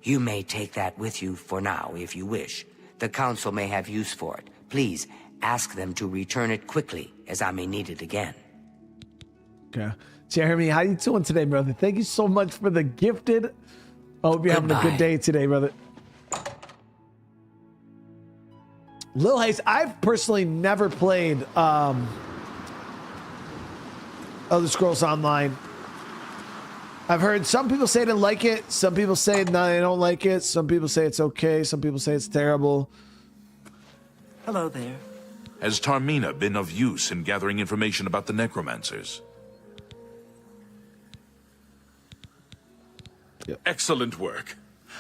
You may take that with you for now, if you wish. The council may have use for it. Please, ask them to return it quickly, as I may need it again. Okay. Jeremy, how you doing today, brother? Thank you so much for the gifted. I hope you're having a good day today, brother. Lil Heist, I've personally never played Elder Scrolls Online. I've heard some people say they like it. Some people say no, they don't like it. Some people say it's okay. Some people say it's terrible. Hello there. Has Tarmina been of use in gathering information about the necromancers? Yep. Excellent work.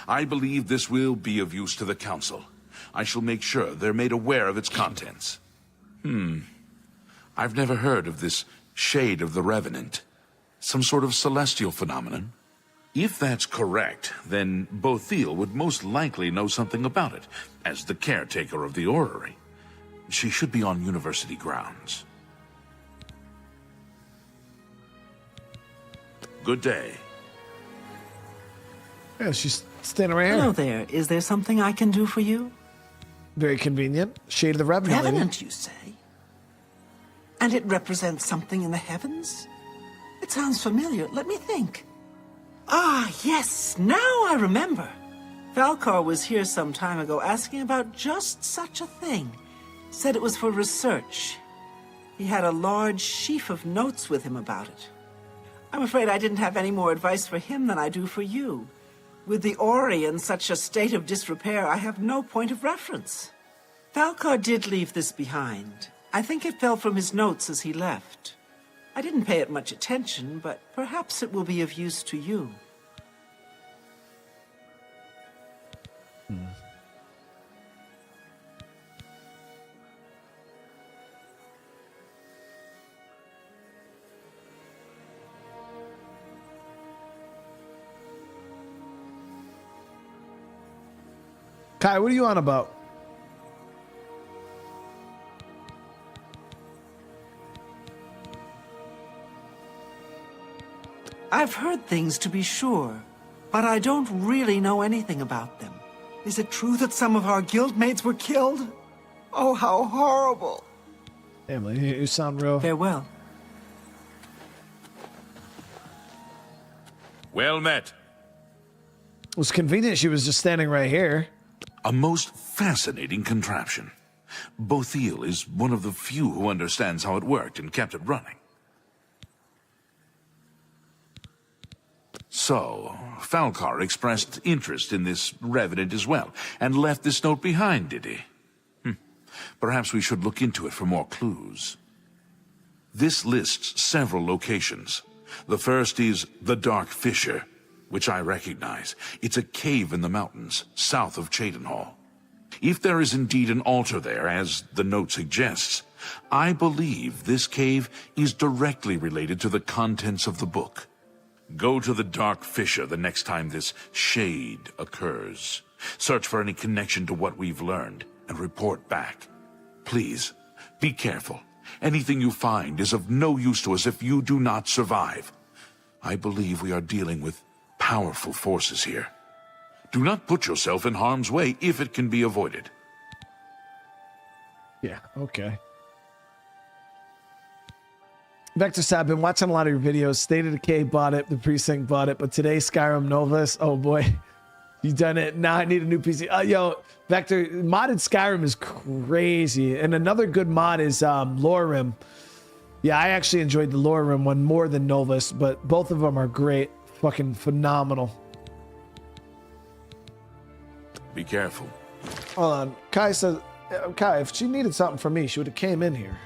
I believe this will be of use to the council. I shall make sure they're made aware of its contents. I've never heard of this shade of the revenant. Some sort of celestial phenomenon? If that's correct, then Bothiel would most likely know something about it, as the caretaker of the orrery. She should be on university grounds. Good day. Yeah, she's standing right Hello here. there. Is there something I can do for you? Very convenient. Shade of the Revenant. lady. Revenant, you say? And it represents something in the heavens? It sounds familiar. Let me think. Ah, yes, now I remember. Valkar was here some time ago asking about just such a thing. Said it was for research. He had a large sheaf of notes with him about it. I'm afraid I didn't have any more advice for him than I do for you. With the Ori in such a state of disrepair, I have no point of reference. Valkar did leave this behind. I think it fell from his notes as he left. I didn't pay it much attention, but perhaps it will be of use to you. Kai, what are you on about? I've heard things, to be sure, but I don't really know anything about them. Is it true that some of our guildmates were killed? Oh, how horrible. Emily, you sound real. Farewell. Well met. It was convenient she was just standing right here. A most fascinating contraption. Bothiel is one of the few who understands how it worked and kept it running. So, Falcar expressed interest in this revenant as well, and left this note behind, did he? Perhaps we should look into it for more clues. This lists several locations. The first is the Dark Fissure, which I recognize. It's a cave in the mountains, south of Cheydinhal. If there is indeed an altar there, as the note suggests, I believe this cave is directly related to the contents of the book. Go to the Dark Fissure the next time this shade occurs. Search for any connection to what we've learned, and report back. Please, be careful. Anything you find is of no use to us if you do not survive. I believe we are dealing with powerful forces here. Do not put yourself in harm's way if it can be avoided. Yeah, okay. Vector Sab, been watching a lot of your videos. State of Decay bought it, the Precinct bought it, but today Skyrim Novus, oh boy, you done it. Now I need a new PC. Yo, Vector, modded Skyrim is crazy. And another good mod is Lorerim. Yeah, I actually enjoyed the Lorerim one more than Novus, but both of them are great. Fucking phenomenal. Be careful. Hold on. Kai says, Kai, if she needed something from me, she would have came in here.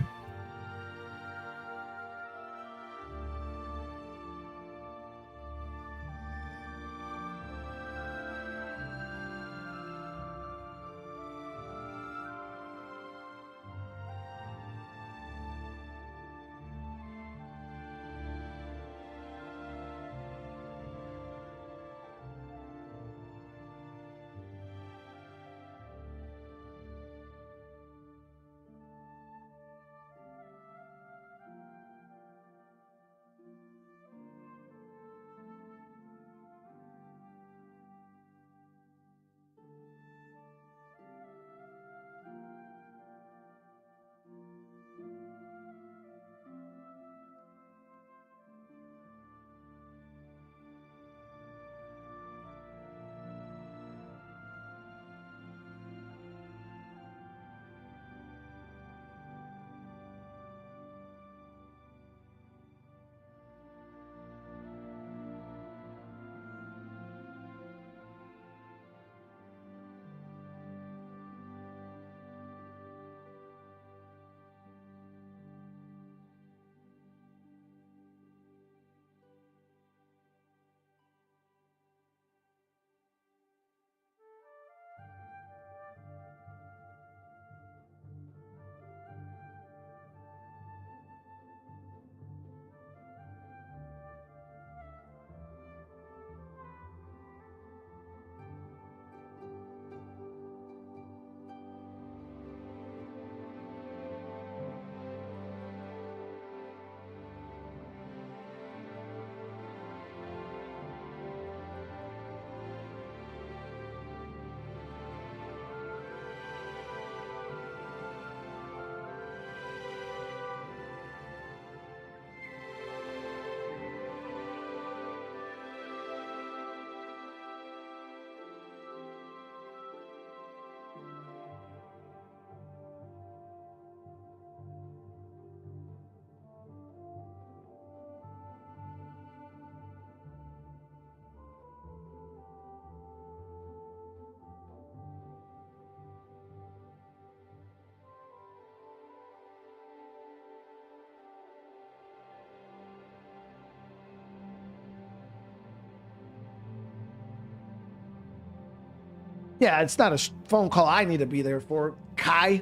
Yeah, it's not a phone call I need to be there for. Kai,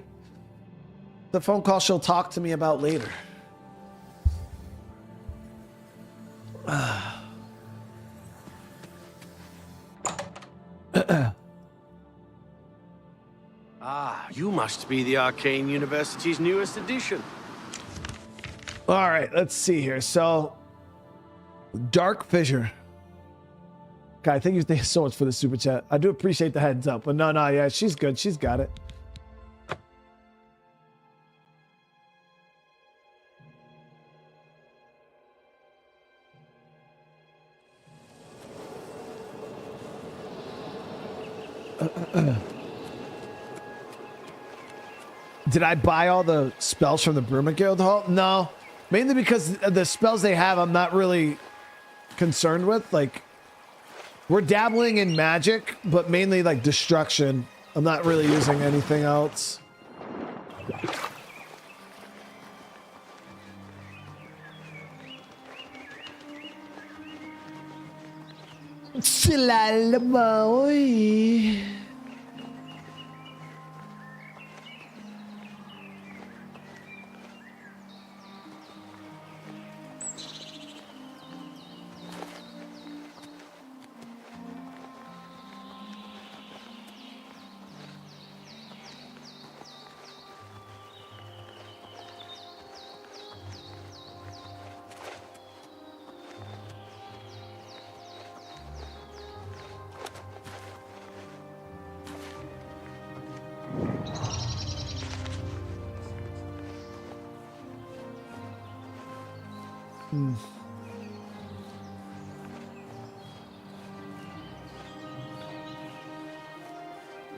the phone call she'll talk to me about later. You must be the Arcane University's newest edition. All right, let's see here. So, Dark Fissure. God, thank you so much for the super chat. I do appreciate the heads up, but no, yeah, she's good. She's got it. Did I buy all the spells from the Bruma Guild Hall? No, mainly because the spells they have I'm not really concerned with. Like, We're dabbling in magic, but mainly like destruction. I'm not really using anything else. Boy.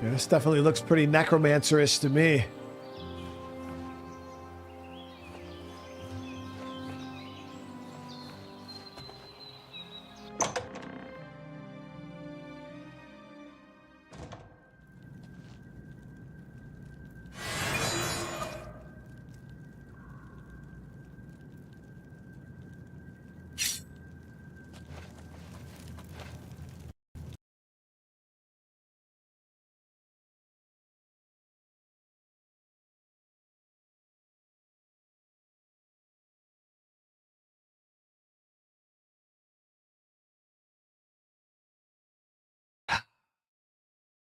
Yeah, this definitely looks pretty necromancer-ish to me.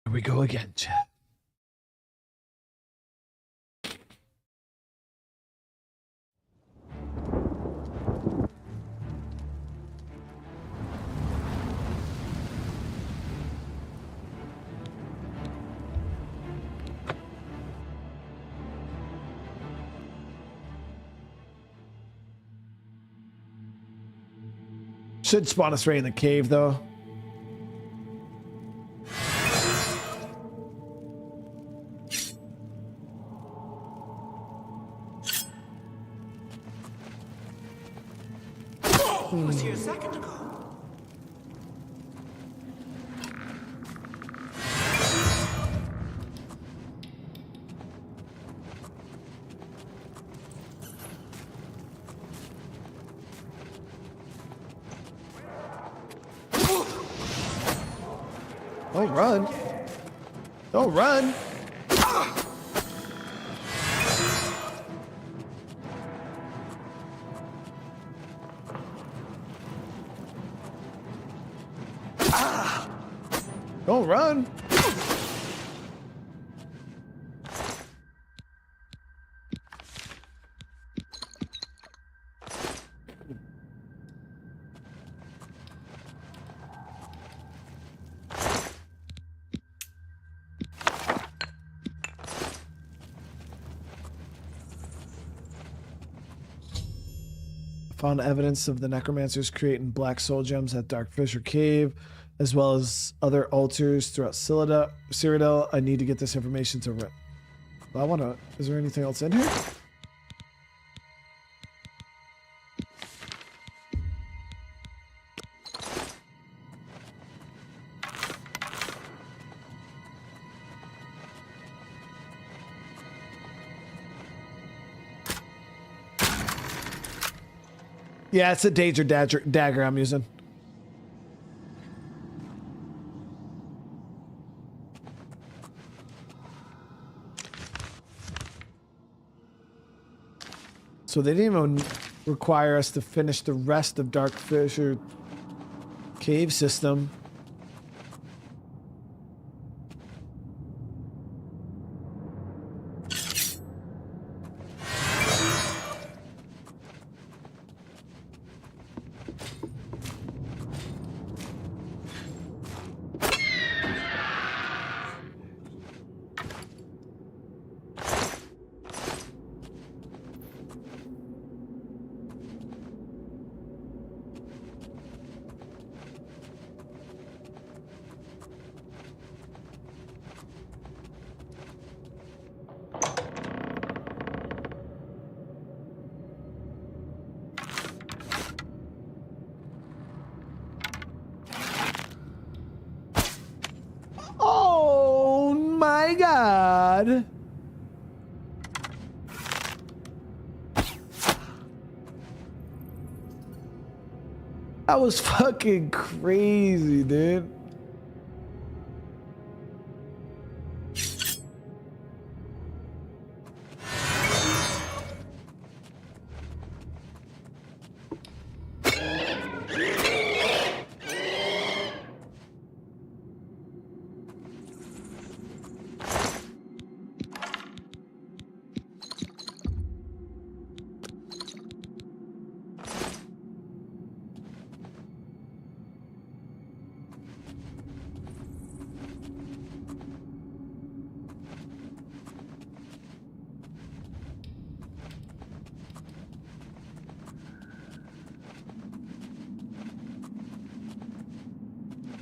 Here we go again, chat. Should spawn us right in the cave, though. He was here a second ago. Don't run. Don't run. Don't run. Found evidence of the necromancers creating black soul gems at Dark Fissure Cave, as well as other altars throughout Cyrodiil. I need to get this information to Rip. Well, I want to... Is there anything else in here? Yeah, it's a danger dagger I'm using. So they didn't even require us to finish the rest of Dark Fissure cave system. bad. That was fucking crazy, dude.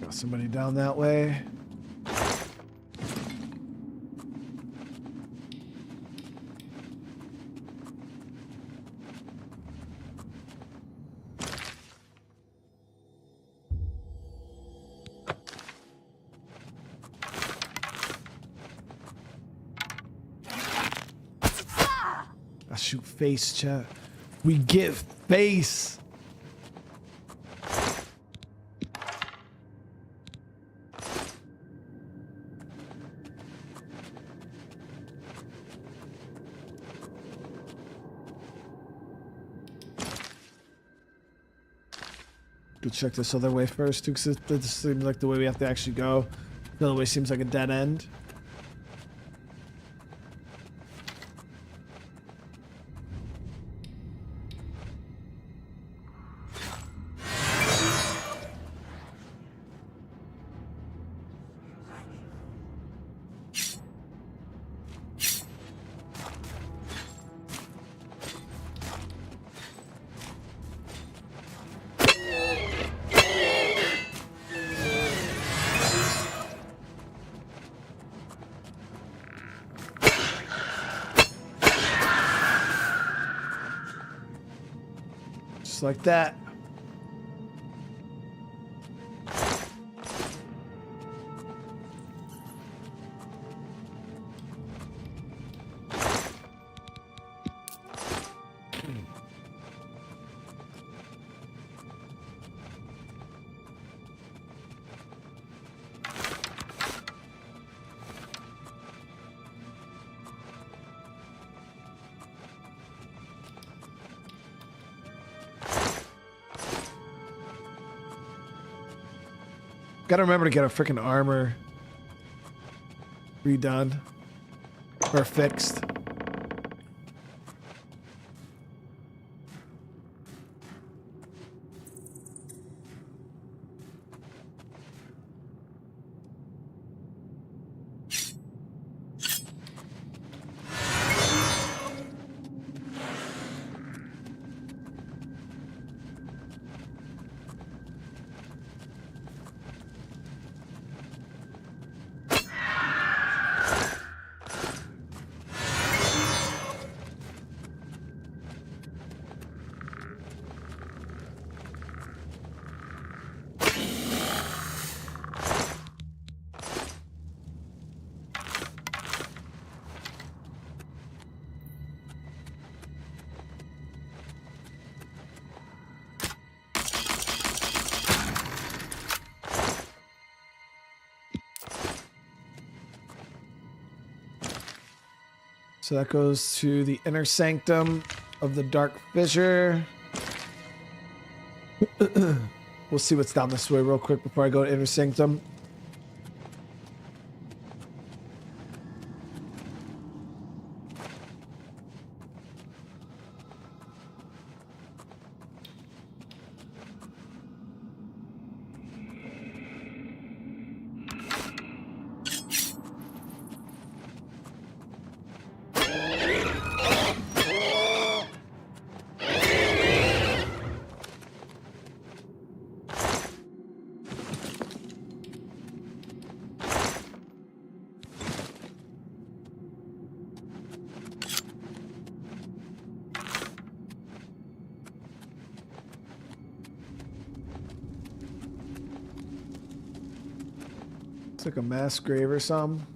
Got somebody down that way. I shoot face, chat. We get face. Go check this other way first, too, because this seems like the way we have to actually go. The other way seems like a dead end. Like that. Gotta remember to get our freaking armor redone or fixed. So that goes to the inner sanctum of the dark fissure. We'll see what's down this way real quick before I go to inner sanctum. It's like a mass grave or something.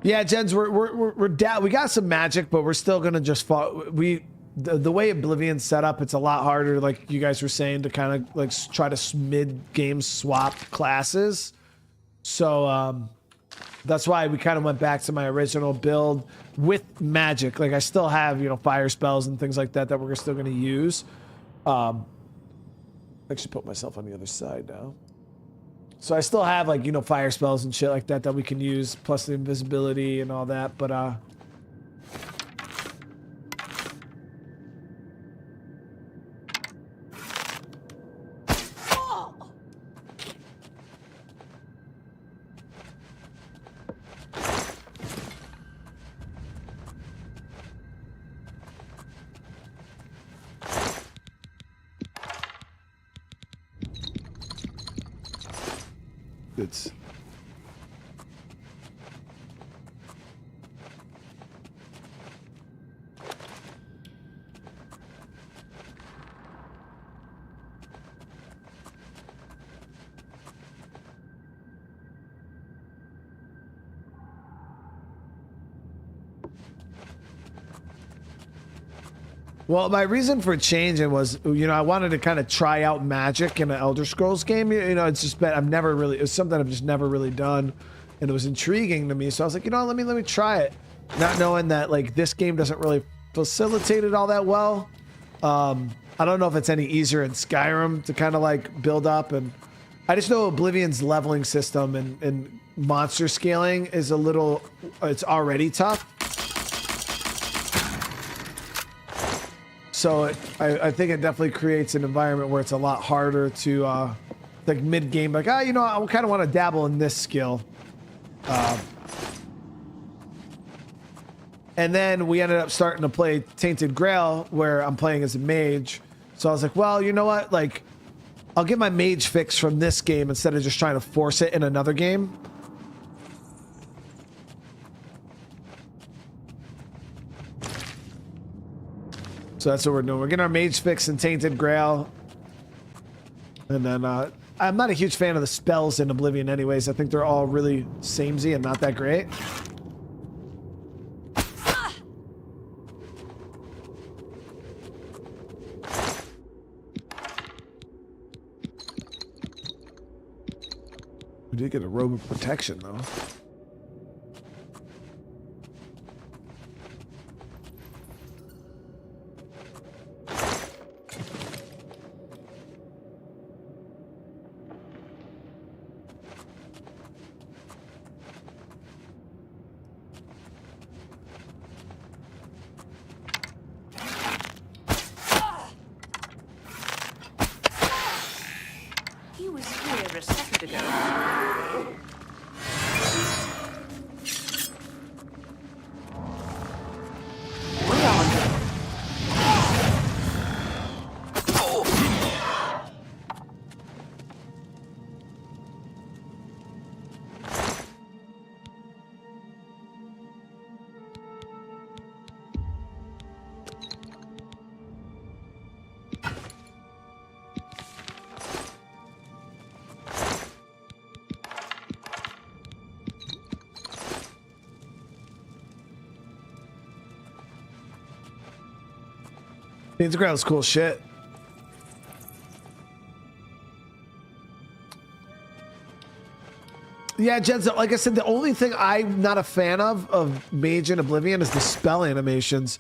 Yeah, Jens, we're down. We got some magic, but we're still gonna just fall. The way Oblivion's set up, it's a lot harder, like you guys were saying, to kind of like try to mid-game swap classes. So that's why we kind of went back to my original build with magic. Like I still have, you know, fire spells and things like that that we're still gonna use. Actually put myself on the other side now. So I still have, like, you know, fire spells and shit like that that we can use, plus the invisibility and all that, but it's well, my reason for changing was, you know, I wanted to kind of try out magic in an Elder Scrolls game. You know, it's just been, it was something I've just never really done, and it was intriguing to me. So I was like, you know, let me try it, not knowing that like this game doesn't really facilitate it all that well. I don't know if it's any easier in Skyrim to kind of like build up, and I just know Oblivion's leveling system and monster scaling is it's already tough. So I think it definitely creates an environment where it's a lot harder to, like mid-game, like, you know, I kind of want to dabble in this skill. And then we ended up starting to play Tainted Grail, where I'm playing as a mage. So I was like, well, you know what? Like, I'll get my mage fix from this game instead of just trying to force it in another game. So that's what we're doing. We're getting our mage fix in Tainted Grail. And then I'm not a huge fan of the spells in Oblivion anyways. I think they're all really samey and not that great. We did get a robe of protection though. Tainted Grail is cool shit. Yeah, Jensen, like I said, the only thing I'm not a fan of Mage and Oblivion is the spell animations.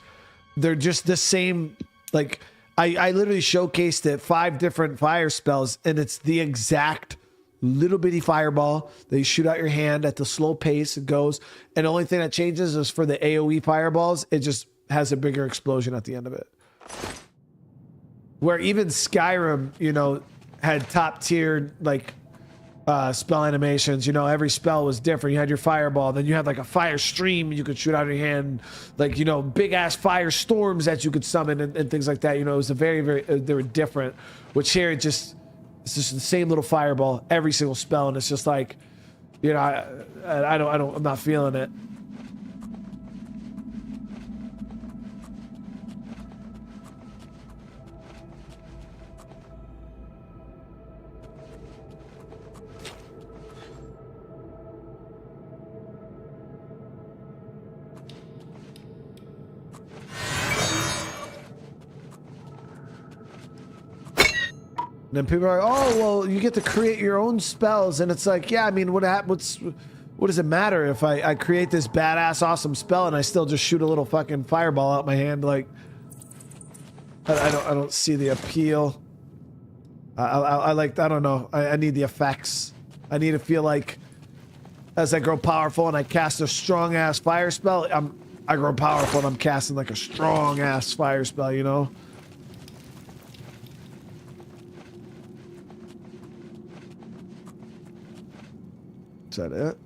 They're just the same. Like, I literally showcased it 5 different fire spells, and it's the exact little bitty fireball that you shoot out your hand at the slow pace. It goes, and the only thing that changes is for the AoE fireballs, it just has a bigger explosion at the end of it. Where even Skyrim, you know, had top tier like spell animations. You know, every spell was different. You had your fireball, then you had like a fire stream you could shoot out of your hand, like, you know, big ass fire storms that you could summon and things like that. You know, it was a very they were different. Which here it's just the same little fireball every single spell, and it's just like, you know, I'm not feeling it. then people are like, oh, well, you get to create your own spells. And it's like, yeah, I mean, what does it matter if I create this badass, awesome spell and I still just shoot a little fucking fireball out my hand? Like, I don't see the appeal. I don't know. I need the effects. I need to feel like as I grow powerful and I cast a strong ass fire spell, I grow powerful and I'm casting like a strong ass fire spell, you know? Is that it?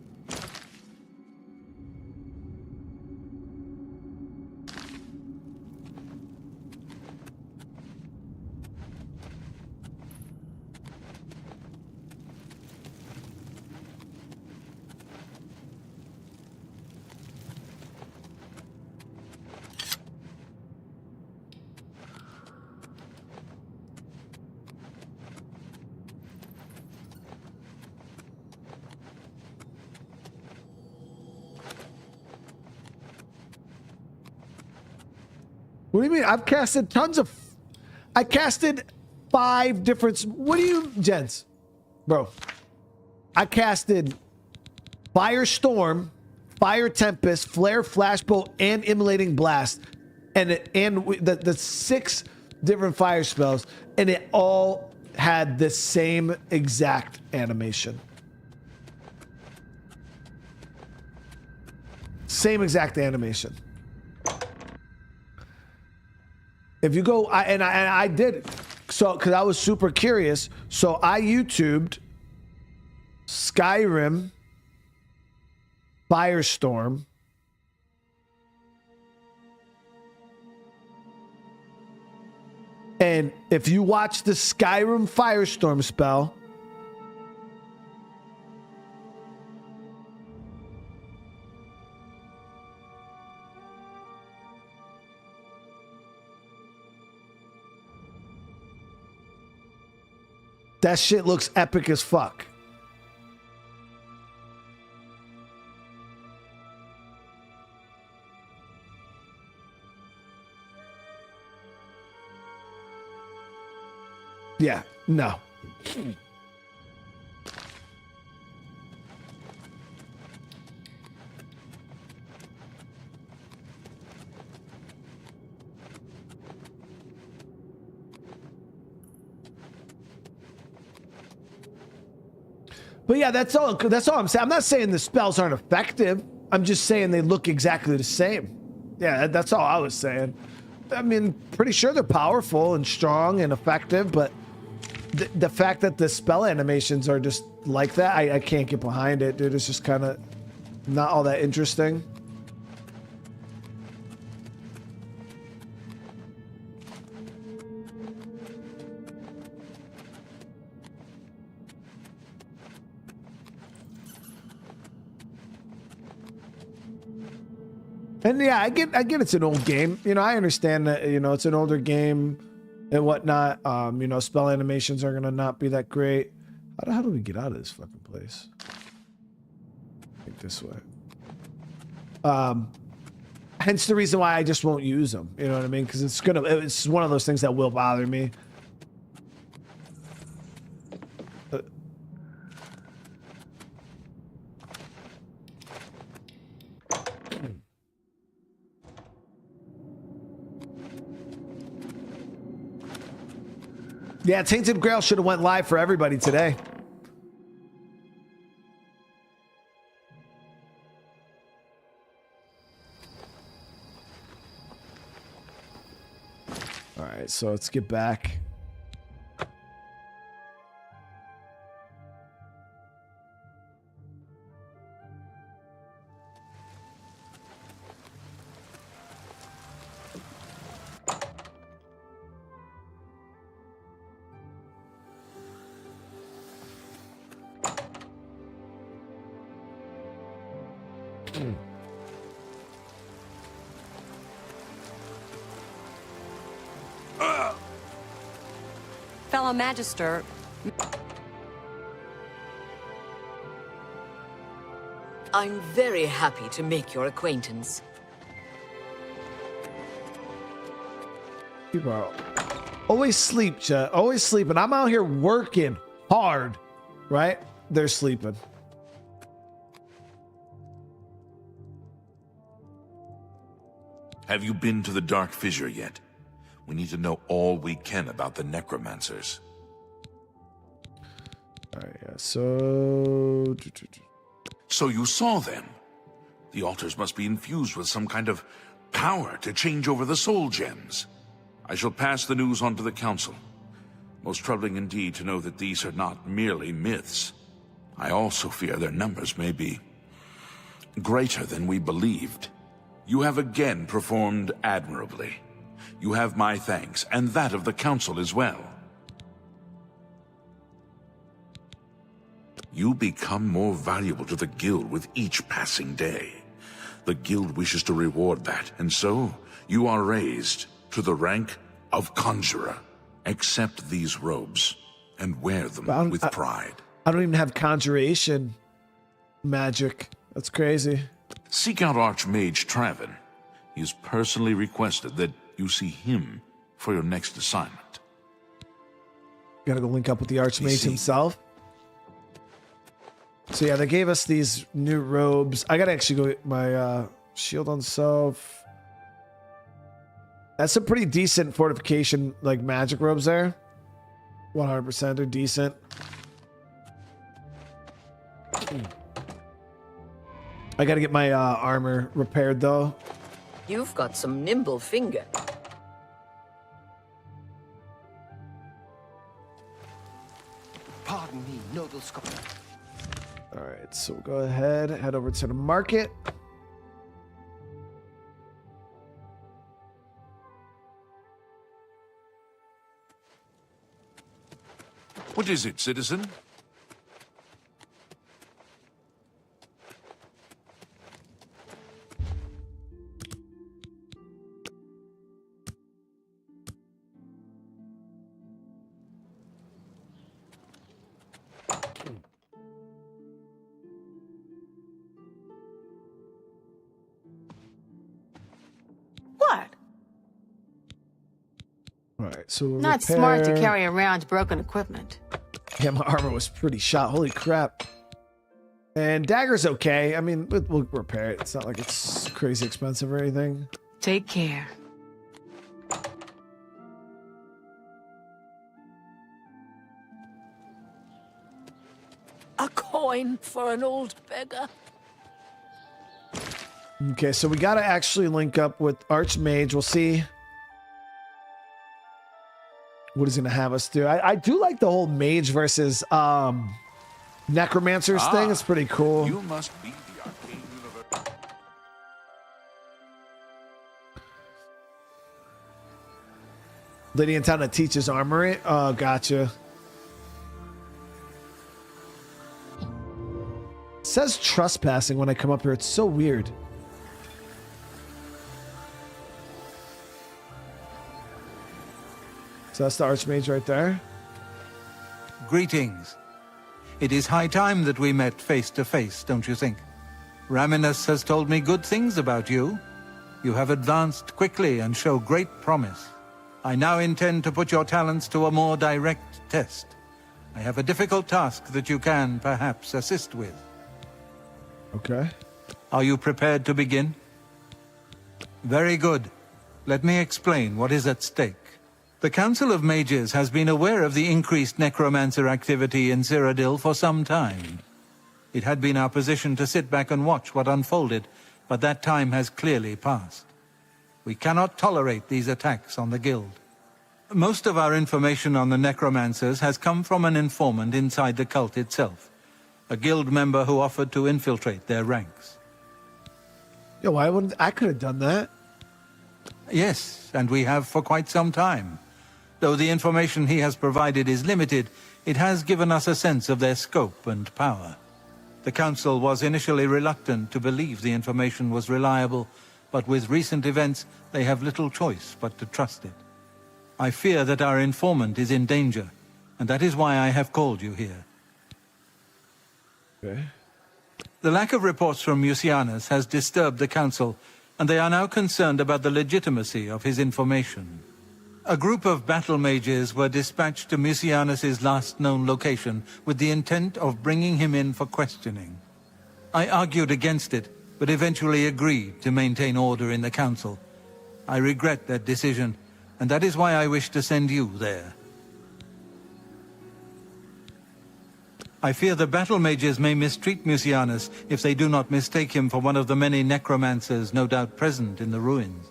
What do you mean? I've casted tons of... I casted 5 different... What do you... Gents? Bro. I casted Firestorm, Fire Tempest, Flare, Flashbolt, and Immolating Blast. And the 6 different fire spells. And it all had the same exact animation. Same exact animation. If you go, I did it, so because I was super curious, so I YouTubed Skyrim, Firestorm, and if you watch the Skyrim Firestorm spell, that shit looks epic as fuck. Yeah, no. But yeah, that's all I'm saying. I'm not saying the spells aren't effective. I'm just saying they look exactly the same. Yeah, that's all I was saying. I mean, pretty sure they're powerful and strong and effective, but the fact that the spell animations are just like that, I can't get behind it, dude. It's just kind of not all that interesting. And yeah, I get it's an old game. You know, I understand that, you know, it's an older game and whatnot. You know, spell animations are gonna not be that great. How do we get out of this fucking place? I think this way. Hence the reason why I just won't use them. You know what I mean? Because it's one of those things that will bother me. Yeah, Tainted Grail should have went live for everybody today. All right, so let's get back. Fellow Magister, I'm very happy to make your acquaintance. People are Always sleep, chat. Always sleeping. I'm out here working hard, right? They're sleeping. Have you been to the Dark Fissure yet? We need to know all we can about the Necromancers. All right, yeah. So you saw them? The altars must be infused with some kind of power to change over the soul gems. I shall pass the news on to the Council. Most troubling indeed to know that these are not merely myths. I also fear their numbers may be greater than we believed. You have again performed admirably. You have my thanks, and that of the Council as well. You become more valuable to the Guild with each passing day. The Guild wishes to reward that, and so you are raised to the rank of Conjurer. Accept these robes and wear them with pride. I don't even have conjuration magic. That's crazy. Seek out Archmage Traven. He has personally requested that you see him for your next assignment. Gotta go link up with the Archmage himself. So yeah, they gave us these new robes. I gotta actually go get my shield on self. That's a pretty decent fortification, like magic robes there. 100% are decent. I gotta get my armor repaired though. You've got some nimble finger. Pardon me, noble scholar. All right, so we'll go ahead, head over to the market. What is it, citizen? What? All right, so we'll Not repair. smart to carry around broken equipment. Yeah, my armor was pretty shot. Holy crap. And dagger's okay. I mean, we'll repair it. It's not like it's crazy expensive or anything. Take care. A coin for an old beggar. Okay, so we got to actually link up with Archmage. We'll see what he's going to have us do. I do like the whole Mage versus Necromancers thing. It's pretty cool. You must be the arcane universe. Lady in town that teaches armory. Oh, gotcha. It says trespassing when I come up here. It's so weird. So that's the Archmage right there. Greetings. It is high time that we met face to face, don't you think? Raminus has told me good things about you. You have advanced quickly and show great promise. I now intend to put your talents to a more direct test. I have a difficult task that you can, perhaps, assist with. Okay. Are you prepared to begin? Very good. Let me explain what is at stake. The Council of Mages has been aware of the increased necromancer activity in Cyrodiil for some time. It had been our position to sit back and watch what unfolded, but that time has clearly passed. We cannot tolerate these attacks on the Guild. Most of our information on the necromancers has come from an informant inside the cult itself, a Guild member who offered to infiltrate their ranks. Yo, why wouldn't I could have done that? Yes, and we have for quite some time. Though the information he has provided is limited, it has given us a sense of their scope and power. The Council was initially reluctant to believe the information was reliable, but with recent events, they have little choice but to trust it. I fear that our informant is in danger, and that is why I have called you here. Okay. The lack of reports from Mucianus has disturbed the Council, and they are now concerned about the legitimacy of his information. A group of battle mages were dispatched to Mucianus' last known location with the intent of bringing him in for questioning. I argued against it, but eventually agreed to maintain order in the council. I regret that decision, and that is why I wish to send you there. I fear the battle mages may mistreat Mucianus if they do not mistake him for one of the many necromancers no doubt present in the ruins.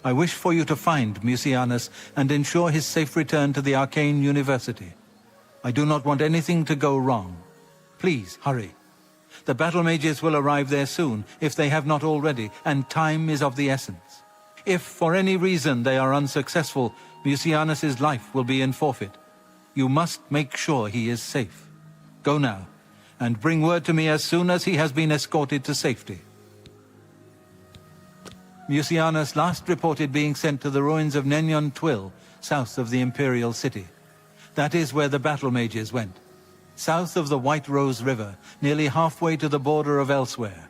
I wish for you to find Mucianus and ensure his safe return to the Arcane University. I do not want anything to go wrong. Please, hurry. The battle mages will arrive there soon, if they have not already, and time is of the essence. If, for any reason, they are unsuccessful, Mucianus' life will be in forfeit. You must make sure he is safe. Go now, and bring word to me as soon as he has been escorted to safety. Mucianus last reported being sent to the ruins of Nenyon Twill, south of the Imperial City. That is where the battle mages went. South of the White Rose River, nearly halfway to the border of elsewhere.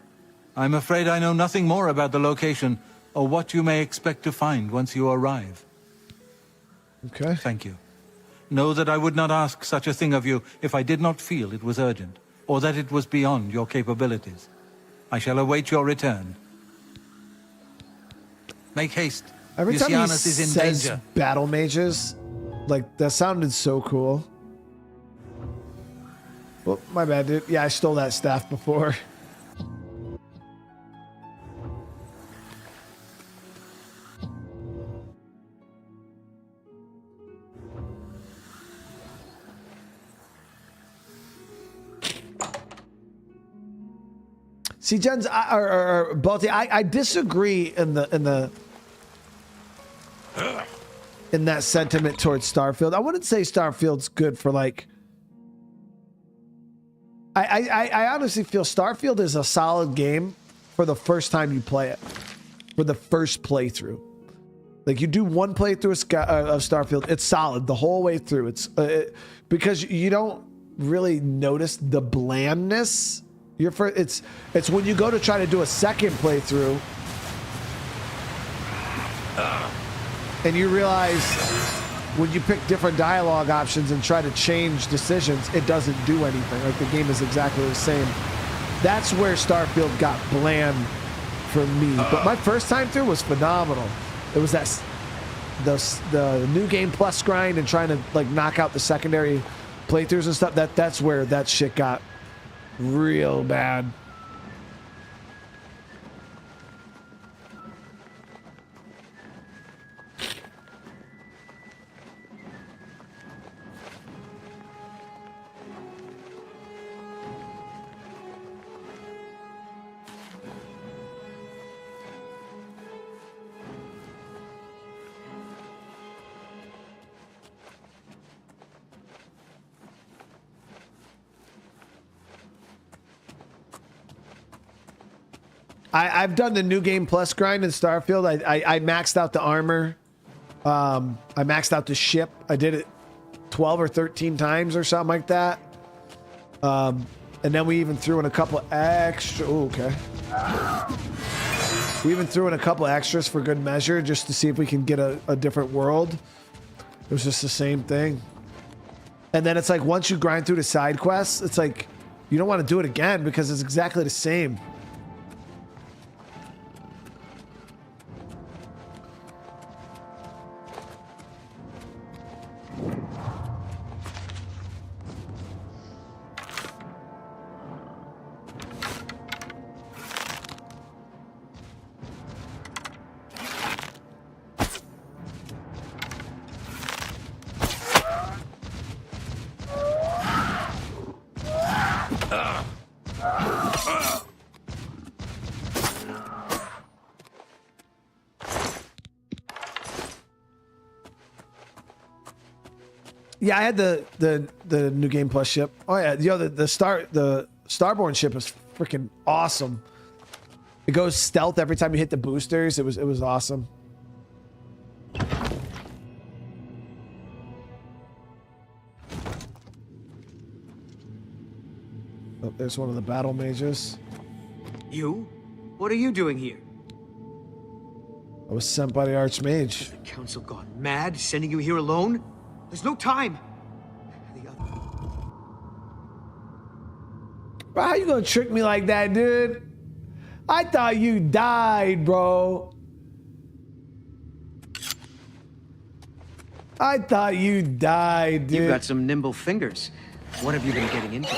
I'm afraid I know nothing more about the location, or what you may expect to find once you arrive. Okay. Thank you. Know that I would not ask such a thing of you if I did not feel it was urgent, or that it was beyond your capabilities. I shall await your return. Make haste. Every time he Mucianus is in says danger. battle mages, like, that sounded so cool. Well, my bad, dude. Yeah, I stole that staff before. See, Jens, or Balti, I disagree in that sentiment towards Starfield. I wouldn't say Starfield's good for, like, I honestly feel Starfield is a solid game for the first time you play it, for the first playthrough. Like, you do one playthrough of Starfield, it's solid the whole way through. It's because you don't really notice the blandness. It's when you go to try to do a second playthrough and you realize when you pick different dialogue options and try to change decisions, it doesn't do anything. Like, the game is exactly the same. That's where Starfield got bland for me. But my first time through was phenomenal. It was the new game plus grind and trying to, like, knock out the secondary playthroughs and stuff. That's where that shit got real bad. I've done the new game plus grind in Starfield. I maxed out the armor. I maxed out the ship. I did it 12 or 13 times or something like that. And then we even threw in a couple extra. Ooh, okay. We even threw in a couple extras for good measure just to see if we can get a different world. It was just the same thing. And then it's like once you grind through the side quests, it's like you don't want to do it again because it's exactly the same. Yeah, I had the new game plus ship. Oh yeah, yo, the Starborn ship is freaking awesome. It goes stealth every time you hit the boosters. It was awesome. Oh, there's one of the battle mages. You? What are you doing here? I was sent by the Archmage. The council gone mad, sending you here alone? There's no time. The other... Bro, how you gonna trick me like that, dude? I thought you died, bro. I thought you died, dude. You've got some nimble fingers. What have you been getting into?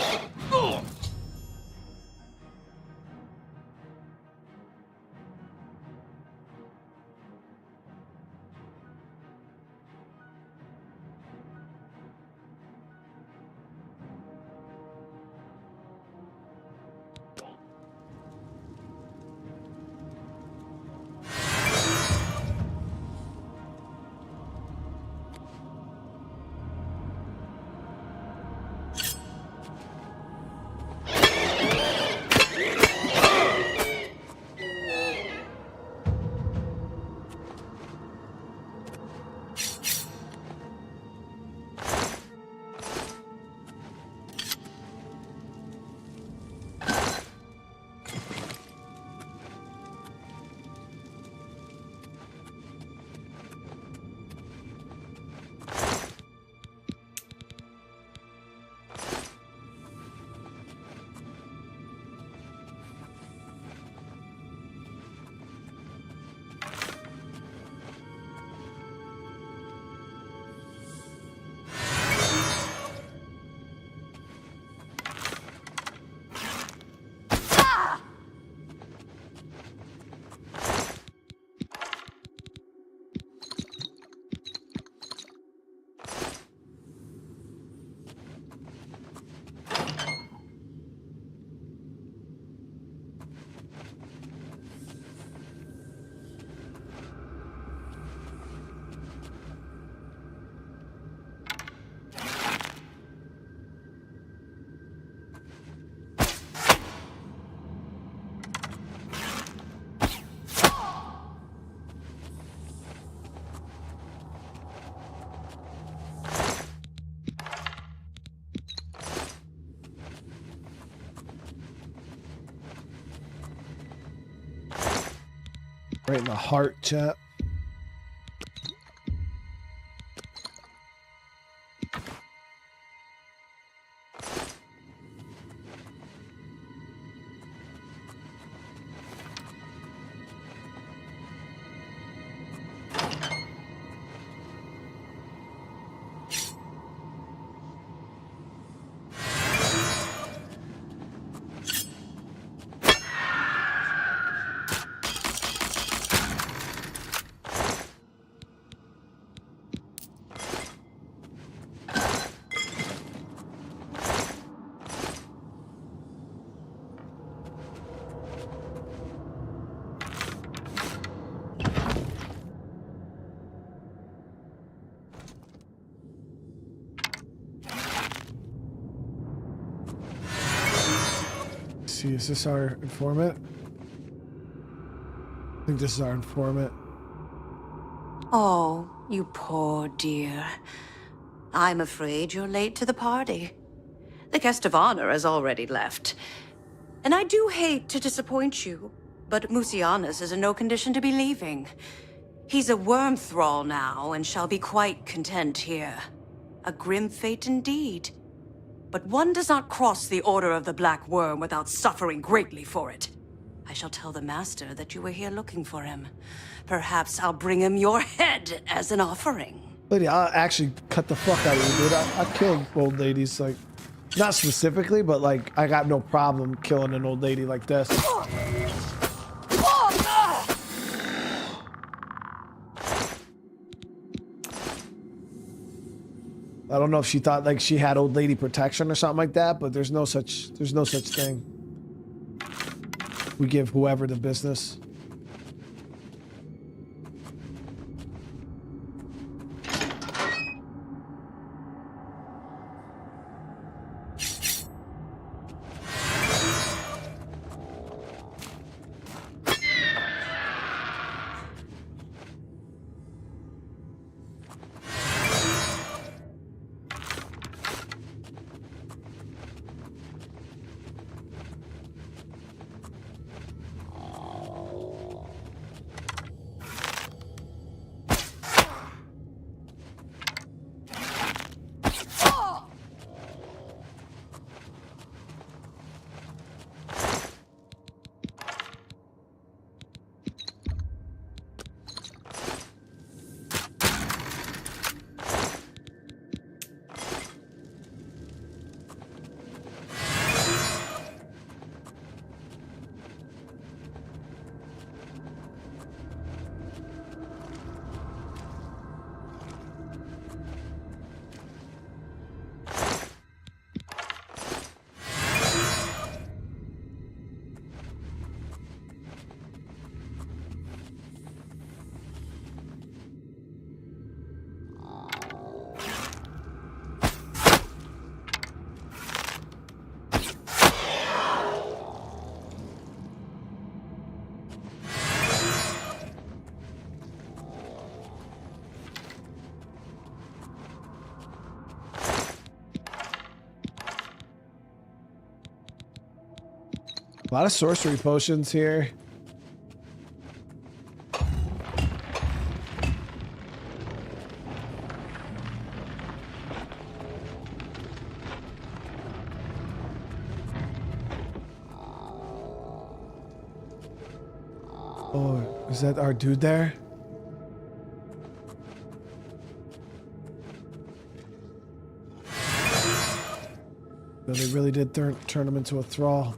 Right in the heart, chat. See, is this our informant? I think this is our informant. Oh, you poor dear. I'm afraid you're late to the party. The guest of honor has already left. And I do hate to disappoint you, but Musianus is in no condition to be leaving. He's a worm thrall now and shall be quite content here. A grim fate indeed. But one does not cross the Order of the Black Worm without suffering greatly for it. I shall tell the Master that you were here looking for him. Perhaps I'll bring him your head as an offering. Lady, I'll actually cut the fuck out of you, dude. I killed old ladies, like, not specifically, but like, I got no problem killing an old lady like this. I don't know if she thought like she had old lady protection or something like that, but there's no such thing. We give whoever the business. A lot of sorcery potions here. Oh, is that our dude there? No, they really did turn him into a thrall.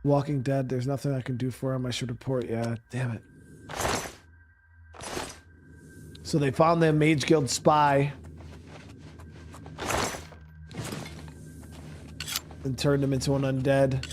Walking Dead, there's nothing I can do for him. I should report. Yeah, damn it. So they found the Mage Guild spy and turned him into an undead.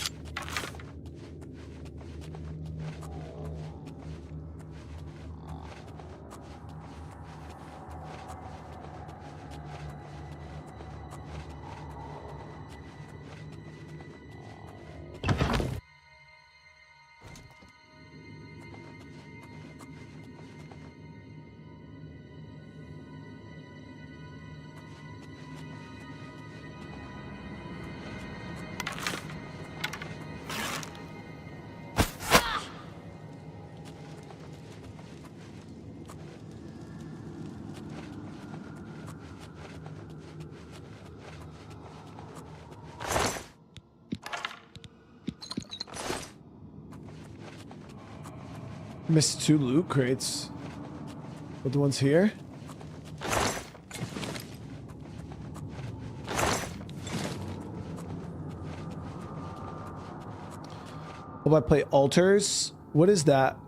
Missed 2 loot crates. But the ones here? Oh, I play altars? What is that?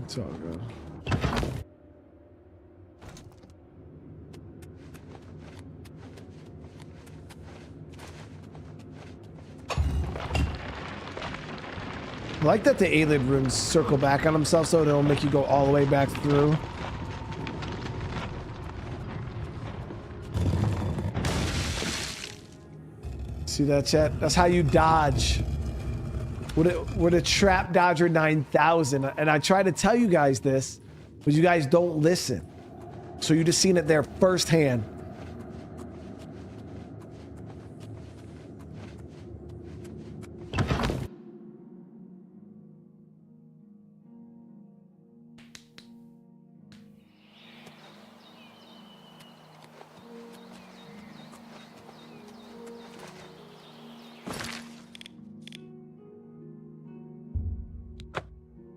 It's all good. I like that the Ayleid runes circle back on themselves so they'll make you go all the way back through. See that, chat? That's how you dodge. With a Trap Dodger 9000, and I try to tell you guys this, but you guys don't listen. So you just seen it there firsthand.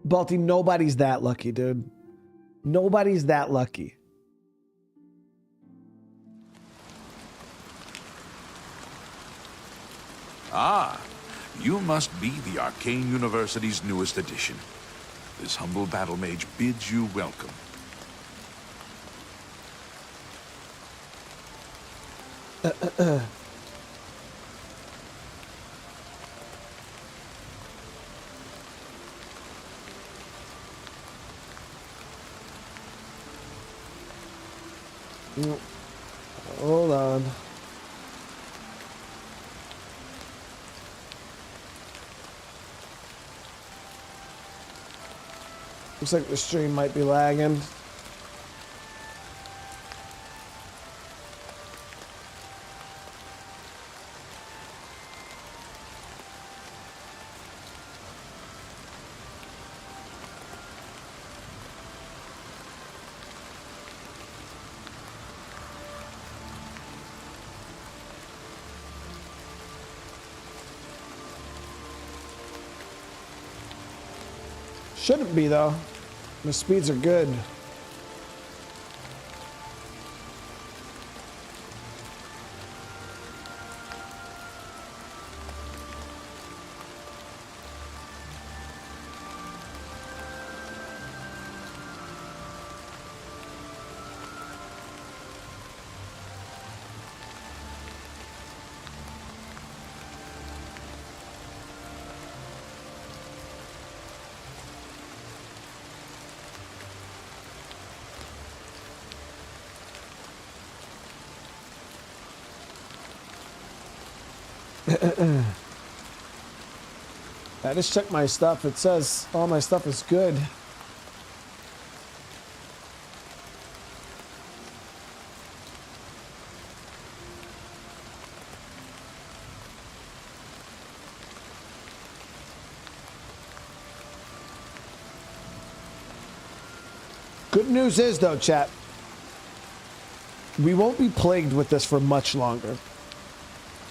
Balti, nobody's that lucky, dude. Nobody's that lucky. Ah, you must be the Arcane University's newest addition. This humble battle mage bids you welcome. Hold on. Looks like the stream might be lagging. Shouldn't be, though. The speeds are good. I just checked my stuff. It says all my stuff is good. Good news is, though, chat, we won't be plagued with this for much longer.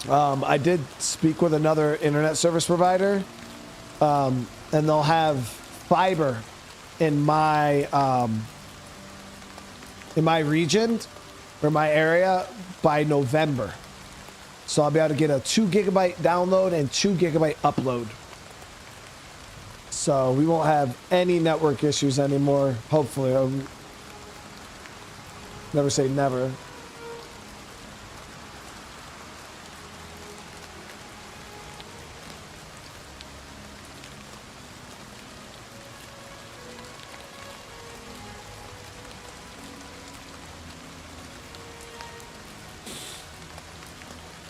I did speak with another internet service provider, and they'll have fiber in my region or my area by November. So I'll be able to get a 2 gigabyte download and 2 gigabyte upload. So we won't have any network issues anymore, hopefully. I'll never say never.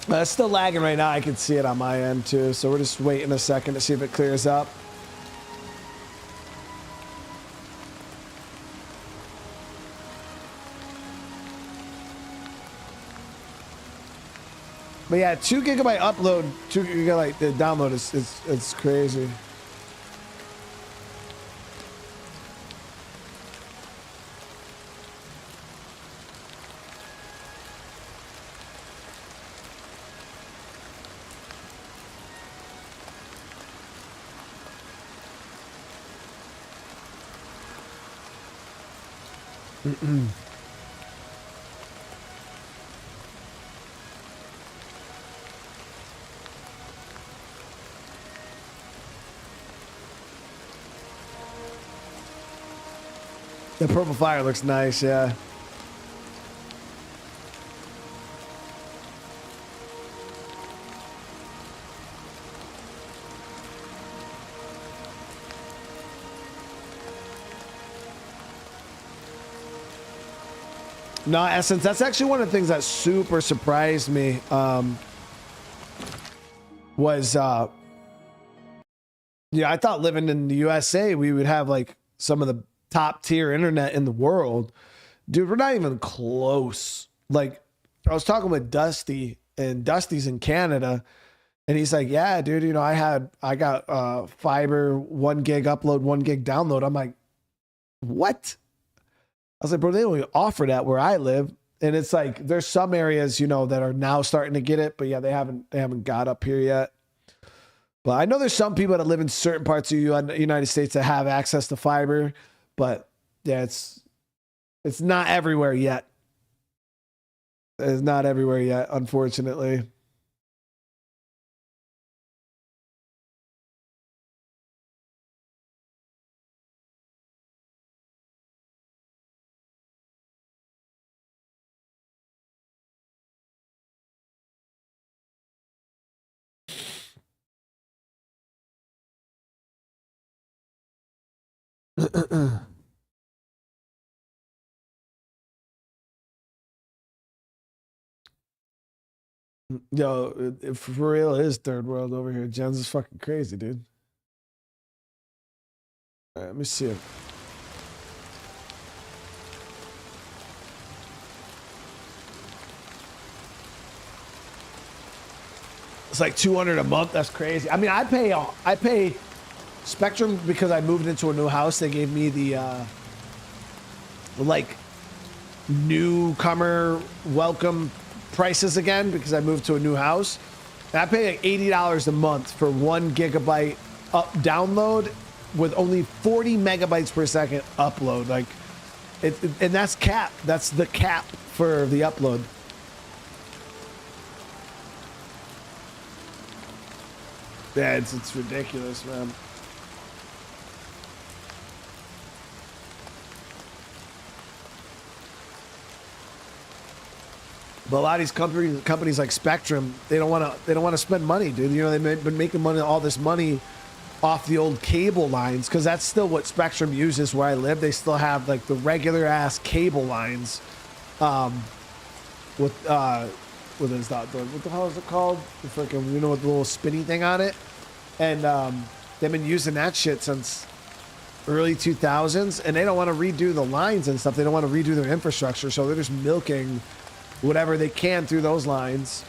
It's still lagging right now. I can see it on my end too. So we're just waiting a second to see if it clears up. But yeah, 2 gigabyte upload, 2 gigabyte the download is crazy. The purple fire looks nice, yeah. No, Essence, that's actually one of the things that super surprised me. Yeah, I thought living in the USA, we would have like some of the top tier internet in the world. Dude, we're not even close. Like, I was talking with Dusty, and Dusty's in Canada, and he's like, yeah, dude, you know, I got fiber, 1 gig upload, 1 gig download. I'm like, what? I was like, bro, they only offer that where I live. And it's like, there's some areas, you know, that are now starting to get it, but yeah, they haven't got up here yet. But I know there's some people that live in certain parts of the United States that have access to fiber, but yeah, it's not everywhere yet. It's not everywhere yet, unfortunately. Yo, if for real, it is third world over here. Jen's is fucking crazy, dude. All right, let me see it. It's like $200 a month. That's crazy. I mean, I pay Spectrum because I moved into a new house. They gave me the like newcomer welcome prices again because I moved to a new house. And I pay like $80 a month for 1 gigabyte download with only 40 megabytes per second upload. Like, and that's cap. That's the cap for the upload. Yeah, it's ridiculous, man. But a lot of these companies like Spectrum, they don't want to spend money, dude. You know, they've been making all this money off the old cable lines because that's still what Spectrum uses where I live. They still have like the regular ass cable lines with with his dot dog. What the hell is it called? The freaking, you know, with the little spinny thing on it. And they've been using that shit since early 2000s, and they don't want to redo the lines and stuff. They don't want to redo their infrastructure, so they're just milking whatever they can through those lines.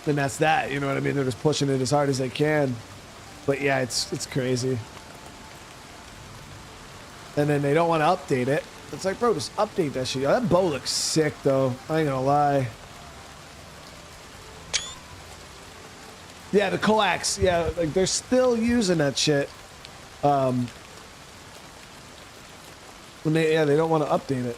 And that's that, you know what I mean? They're just pushing it as hard as they can. But yeah, it's crazy. And then they don't want to update it. It's like, bro, just update that shit. That bow looks sick, though. I ain't gonna lie. Yeah, the coax. Yeah, like they're still using that shit. When they don't want to update it.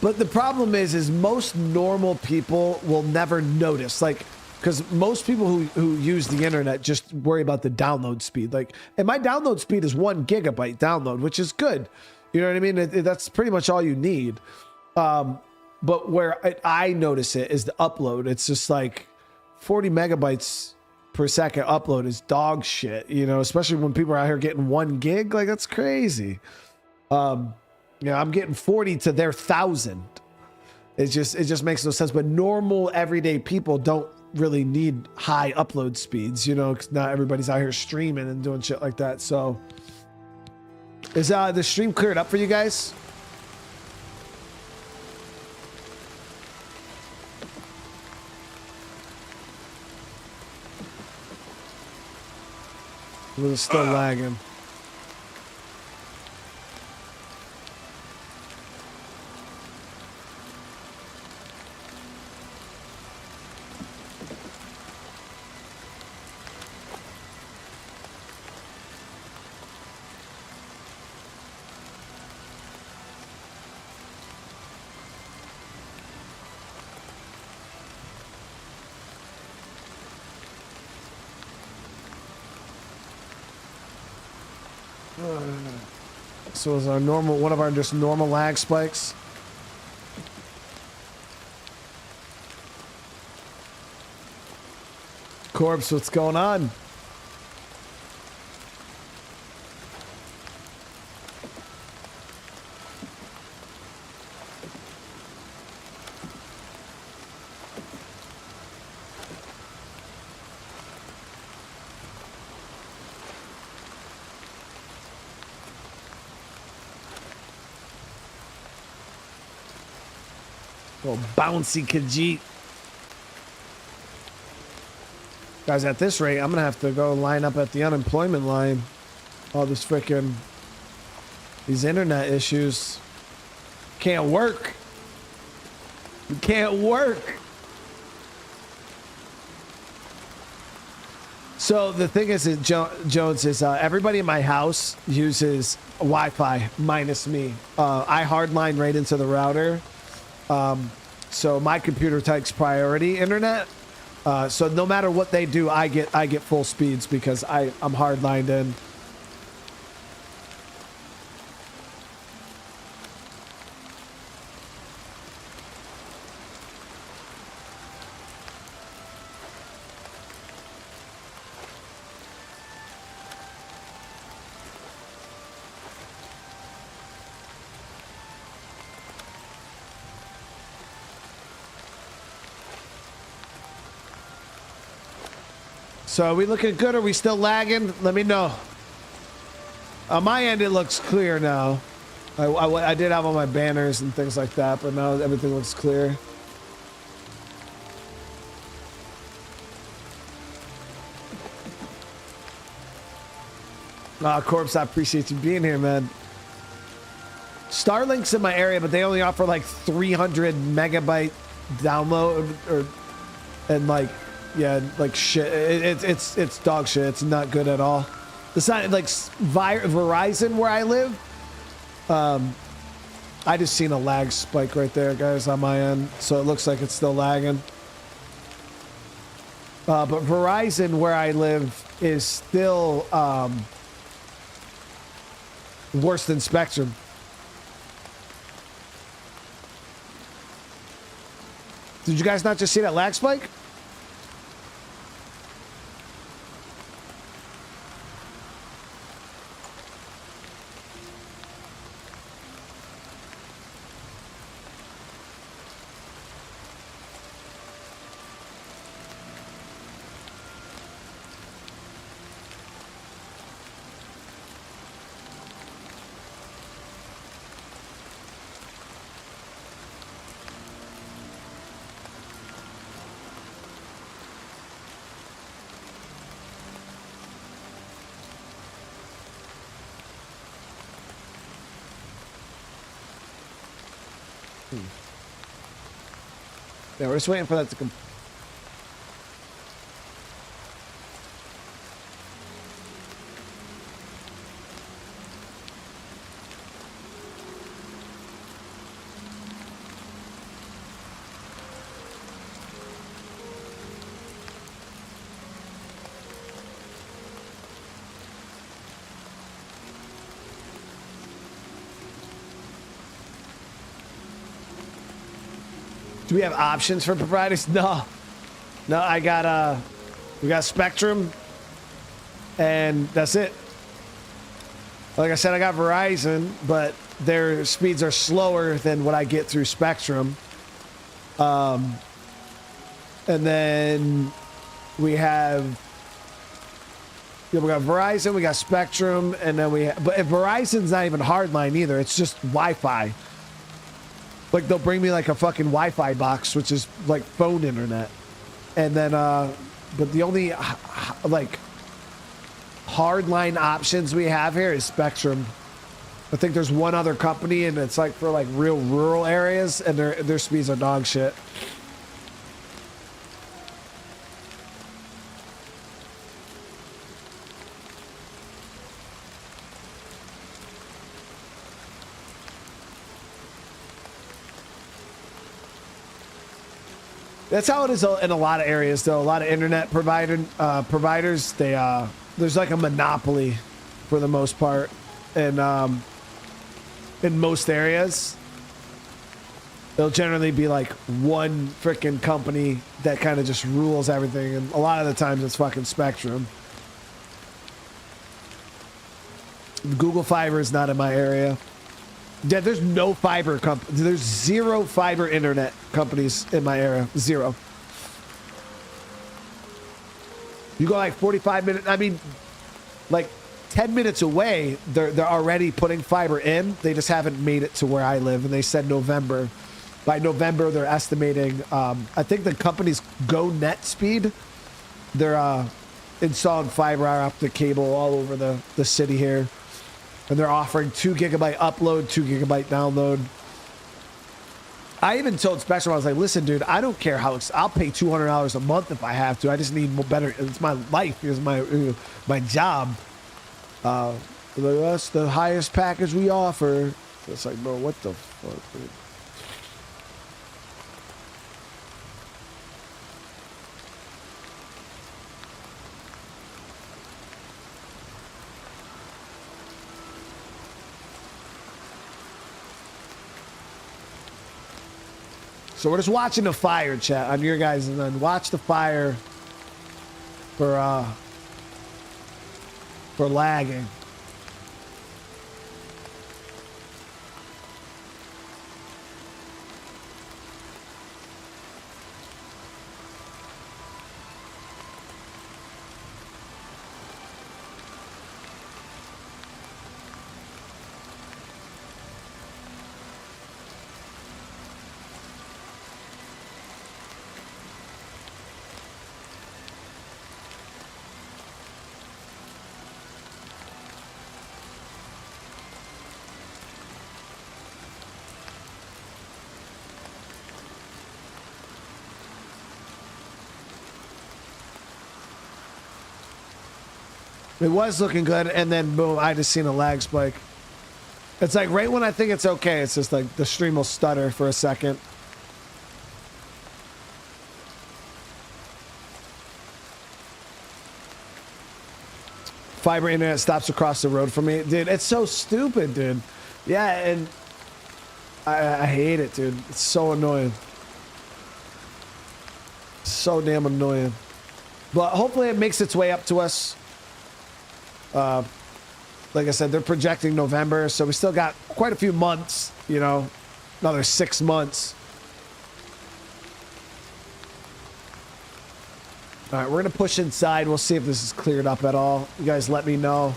But the problem is most normal people will never notice, like, because most people who use the internet just worry about the download speed. Like, and my download speed is 1 gigabyte download, which is good. You know what I mean? That's pretty much all you need. But where I notice it is the upload. It's just like 40 megabytes per second upload is dog shit, you know, especially when people are out here getting 1 gig. Like, that's crazy. Yeah, I'm getting 40 to their 1,000. It just makes no sense. But normal everyday people don't really need high upload speeds, you know, because not everybody's out here streaming and doing shit like that. So is the stream cleared up for you guys? It was still lagging. So is our normal, one of our just normal lag spikes. Corpse, what's going on? Little bouncy Khajiit. Guys, at this rate, I'm gonna have to go line up at the unemployment line. All this freaking, these internet issues. Can't work. You can't work. So the thing is, Jones, is everybody in my house uses Wi-Fi minus me. I hardline right into the router. So my computer takes priority internet. So no matter what they do, I get full speeds because I'm hardlined in. So are we looking good? Are we still lagging? Let me know. On my end, it looks clear now. I did have all my banners and things like that, but now everything looks clear. Corpse, I appreciate you being here, man. Starlink's in my area, but they only offer like 300 megabyte download, and like, yeah, like shit. It's dog shit. It's not good at all. It's not like Verizon where I live. I just seen a lag spike right there, guys, on my end. So it looks like it's still lagging. But Verizon where I live is still worse than Spectrum. Did you guys not just see that lag spike? Yeah, we're just waiting for that to come. Do we have options for providers? No. No, I got we got Spectrum and that's it. Like I said, I got Verizon, but their speeds are slower than what I get through Spectrum. And then we have, we got Verizon, we got Spectrum, and then but Verizon's not even hardline either. It's just Wi-Fi. Like they'll bring me like a fucking Wi-Fi box, which is like phone internet. And then, but the only like hardline options we have here is Spectrum. I think there's one other company and it's like for like real rural areas and their speeds are dog shit. That's how it is in a lot of areas, though. A lot of internet providers, there's like a monopoly for the most part, and in most areas, there'll generally be like one freaking company that kind of just rules everything, and a lot of the times it's fucking Spectrum. Google Fiber is not in my area. Yeah, there's no fiber there's zero fiber internet companies in my area. Zero. You go like 45 minutes, I mean, like 10 minutes away, they're already putting fiber in. They just haven't made it to where I live, and they said November. By November, they're estimating, I think the company's Go Net Speed, they're installing fiber optic cable all over the city here. And they're offering 2 gigabyte upload, 2 gigabyte download. I even told Spectrum, I was like, listen, dude, I don't care how I'll pay $200 a month if I have to. I just need more better. It's my life. It's my job. That's the highest package we offer. It's like, bro, what the fuck, dude? So we're just watching the fire, chat, on your guys, and then watch the fire for lagging. It was looking good, and then boom, I just seen a lag spike. It's like right when I think it's okay, it's just like the stream will stutter for a second. Fiber internet stops across the road from me. Dude, it's so stupid, dude. Yeah, and I hate it, dude. It's so annoying. So damn annoying. But hopefully it makes its way up to us. Like I said, they're projecting November, so we still got quite a few months, you know, another 6 months. All right, we're going to push inside. We'll see if this is cleared up at all. You guys let me know.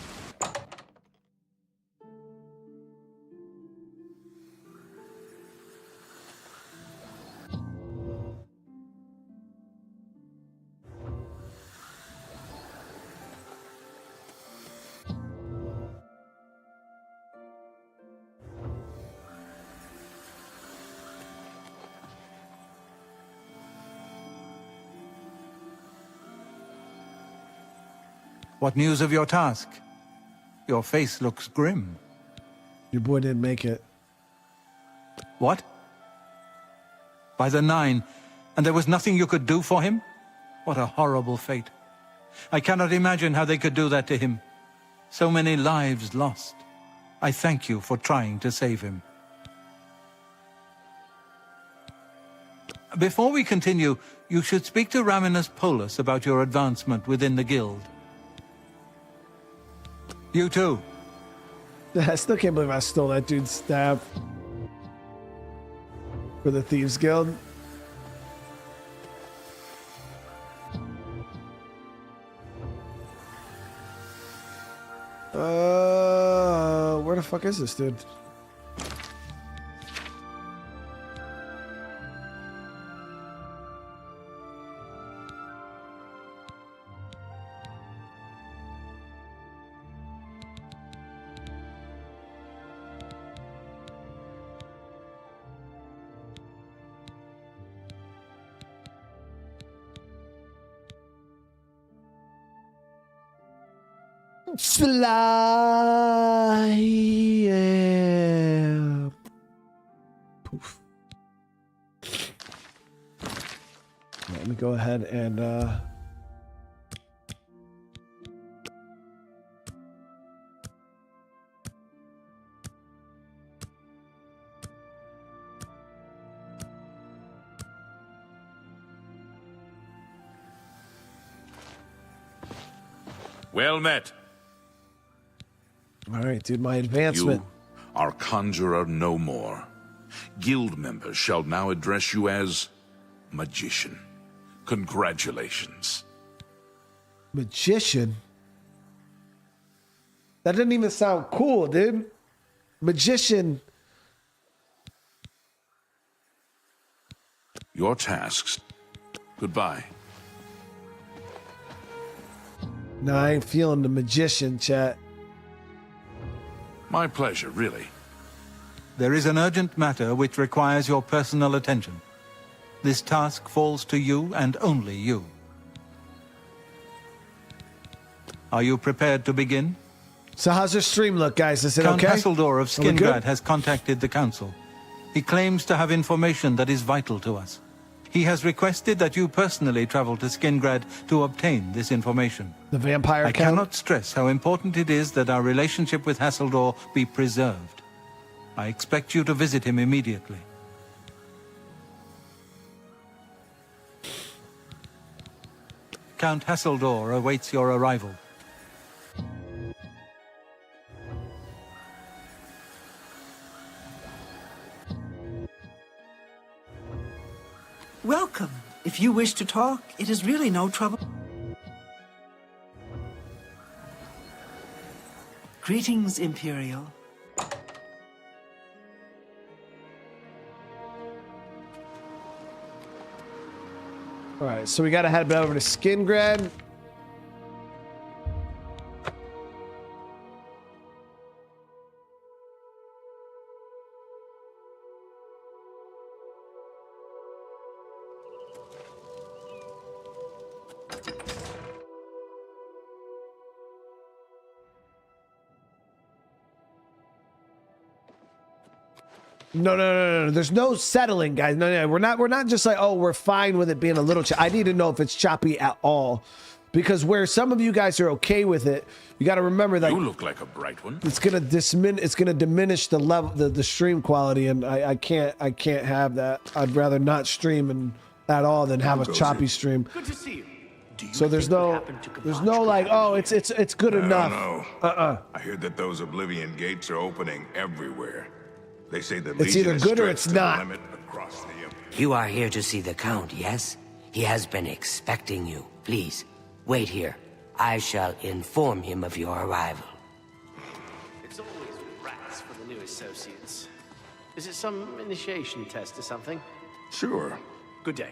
What news of your task? Your face looks grim. Your boy didn't make it. What? By the 9, and there was nothing you could do for him? What a horrible fate. I cannot imagine how they could do that to him. So many lives lost. I thank you for trying to save him. Before we continue, you should speak to Raminus Polus about your advancement within the guild. You too. I still can't believe I stole that dude's staff for the Thieves Guild. Where the fuck is this dude? Fly. Yeah. Poof. Let me go ahead and Well met. all right, dude, my advancement. You are conjurer no more. Guild members shall now address you as magician. Congratulations. Magician? That didn't even sound cool, dude. Magician. Your tasks. Goodbye. No, I ain't feeling the magician, chat. My pleasure, really. There is an urgent matter which requires your personal attention. This task falls to you and only you. Are you prepared to begin? So how's your stream look, guys? Is it Count okay? Hassildor of Are we good? Skingrad has contacted the council. He claims to have information that is vital to us. He has requested that you personally travel to Skingrad to obtain this information. The vampire I count? cannot stress how important it is that our relationship with Hassildor be preserved. I expect you to visit him immediately. Count Hassildor awaits your arrival. Welcome. If you wish to talk, it is really no trouble. Greetings, Imperial. All right, so we got to head over to Skingrad. No. There's no settling, guys. No. We're not just like, oh, we're fine with it being a little I need to know if it's choppy at all. Because where some of you guys are okay with it, you got to remember that You look like a bright one. it's gonna diminish the level, the stream quality, and I can't have that. I'd rather not stream at all than have a choppy stream. Good to see you. Do you So there's think what no happened to like, oh, it's good enough. I hear that those Oblivion gates are opening everywhere. They say the It's Legion either is good or stretched it's to the not. limit across the Empire. You are here to see the Count, yes? He has been expecting you. Please, wait here. I shall inform him of your arrival. It's always rats for the new associates. Is it some initiation test or something? Sure. Good day.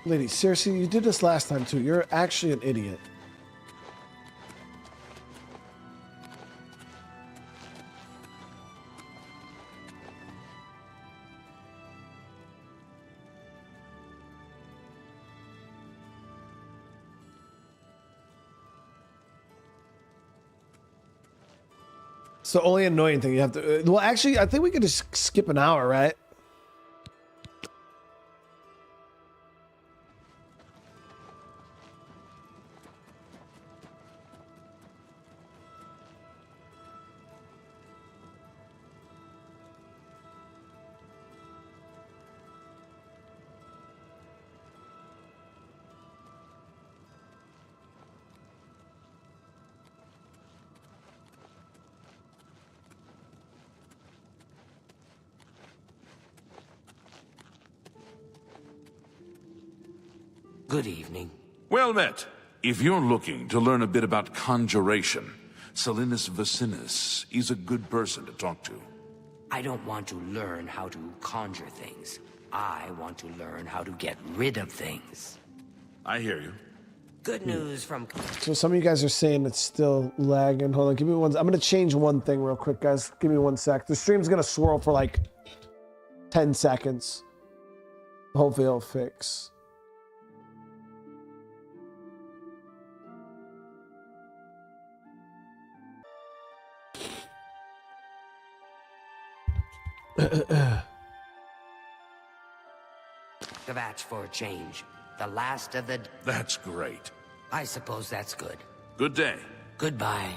Lady, seriously, you did this last time too. You're actually an idiot. So only annoying thing you have to. Well, actually, I think we could just skip an hour, right? Good evening. Well met. If you're looking to learn a bit about conjuration, Salinas Vacinus is a good person to talk to. I don't want to learn how to conjure things. I want to learn how to get rid of things. I hear you. Good news from... So some of you guys are saying it's still lagging. Hold on, give me one. I'm gonna change one thing real quick, guys. Give me 1 sec. The stream's gonna swirl for like 10 seconds. Hopefully it'll fix. The batch for a change. The last of the... That's great. I suppose that's good. Good day. Goodbye.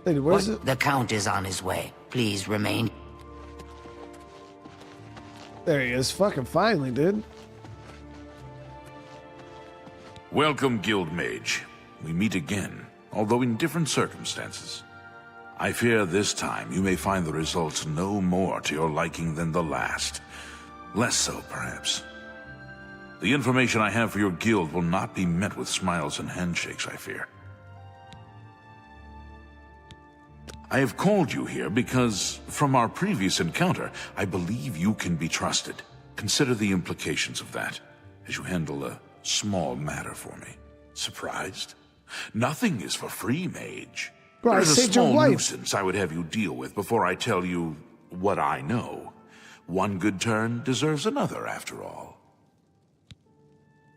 Lady, where is it? The Count is on his way. Please remain... There he is. Fucking finally, dude. Welcome, Guild Mage. We meet again, although in different circumstances. I fear this time you may find the results no more to your liking than the last. Less so, perhaps. The information I have for your guild will not be met with smiles and handshakes, I fear. I have called you here because, from our previous encounter, I believe you can be trusted. Consider the implications of that, as you handle a small matter for me. Surprised? Nothing is for free, Mage. Bro, There's a I saved your small wife. nuisance I would have you deal with before I tell you what I know. One good turn deserves another, after all.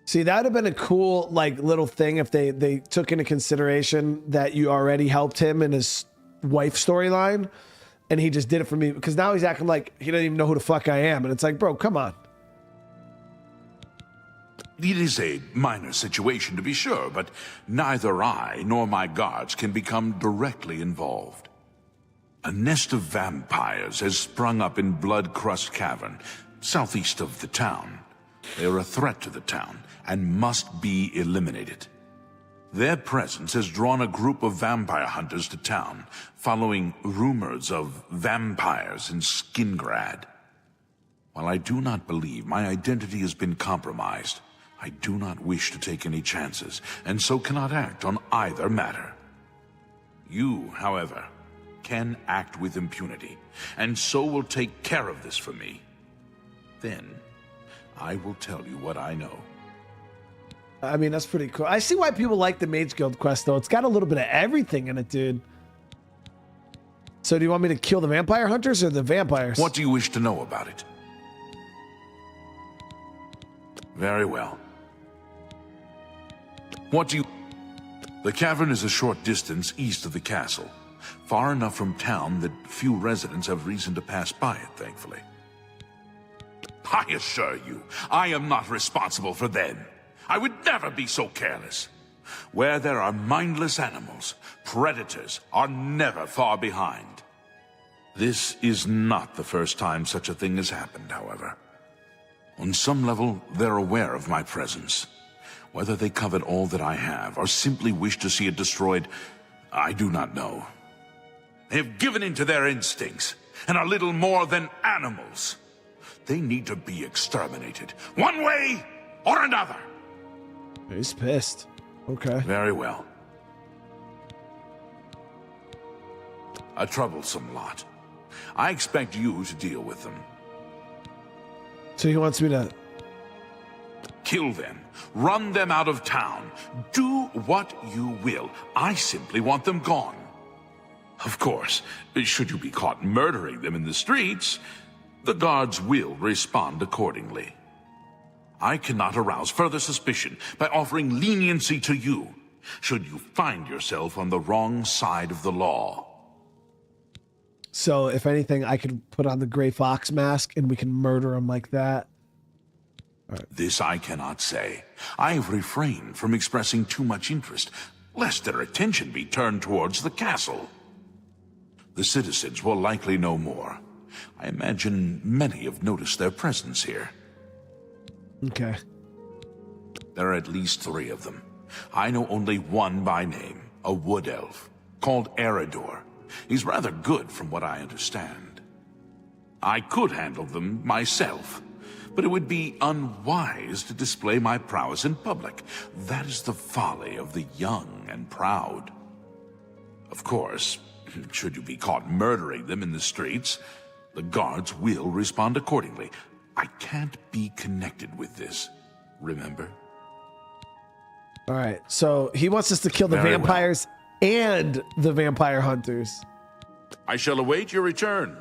See, that would have been a cool, like, little thing if they took into consideration that you already helped him in his wife storyline, and he just did it for me, because now he's acting like he doesn't even know who the fuck I am, and it's like, bro, come on. It is a minor situation, to be sure, but neither I nor my guards can become directly involved. A nest of vampires has sprung up in Bloodcrust Cavern, southeast of the town. They are a threat to the town and must be eliminated. Their presence has drawn a group of vampire hunters to town, following rumors of vampires in Skingrad. While I do not believe my identity has been compromised, I do not wish to take any chances, and so cannot act on either matter. You, however, can act with impunity, and so will take care of this for me. Then, I will tell you what I know. I mean, that's pretty cool. I see why people like the Mage Guild quest, though. It's got a little bit of everything in it, dude. So do you want me to kill the vampire hunters or the vampires? What do you wish to know about it? Very well. What do you... The cavern is a short distance east of the castle, far enough from town that few residents have reason to pass by it, thankfully. I assure you, I am not responsible for them. I would never be so careless. Where there are mindless animals, predators are never far behind. This is not the first time such a thing has happened, however. On some level, they're aware of my presence. Whether they covet all that I have, or simply wish to see it destroyed, I do not know. They have given in to their instincts, and are little more than animals. They need to be exterminated, one way or another. He's pissed. Okay. Very well. A troublesome lot. I expect you to deal with them. So he wants me to... Kill them. Run them out of town. Do what you will. I simply want them gone. Of course, should you be caught murdering them in the streets, the guards will respond accordingly. I cannot arouse further suspicion by offering leniency to you, should you find yourself on the wrong side of the law. So, if anything, I could put on the Gray Fox mask and we can murder him like that. This I cannot say. I've refrained from expressing too much interest, lest their attention be turned towards the castle. The citizens will likely know more. I imagine many have noticed their presence here. Okay. There are at least 3 of them. I know only one by name, a wood elf, called Eridor. He's rather good from what I understand. I could handle them myself, but it would be unwise to display my prowess in public. That is the folly of the young and proud. Of course, should you be caught murdering them in the streets, the guards will respond accordingly. I can't be connected with this, remember? All right, so he wants us to kill the Very vampires and the vampire hunters. I shall await your return.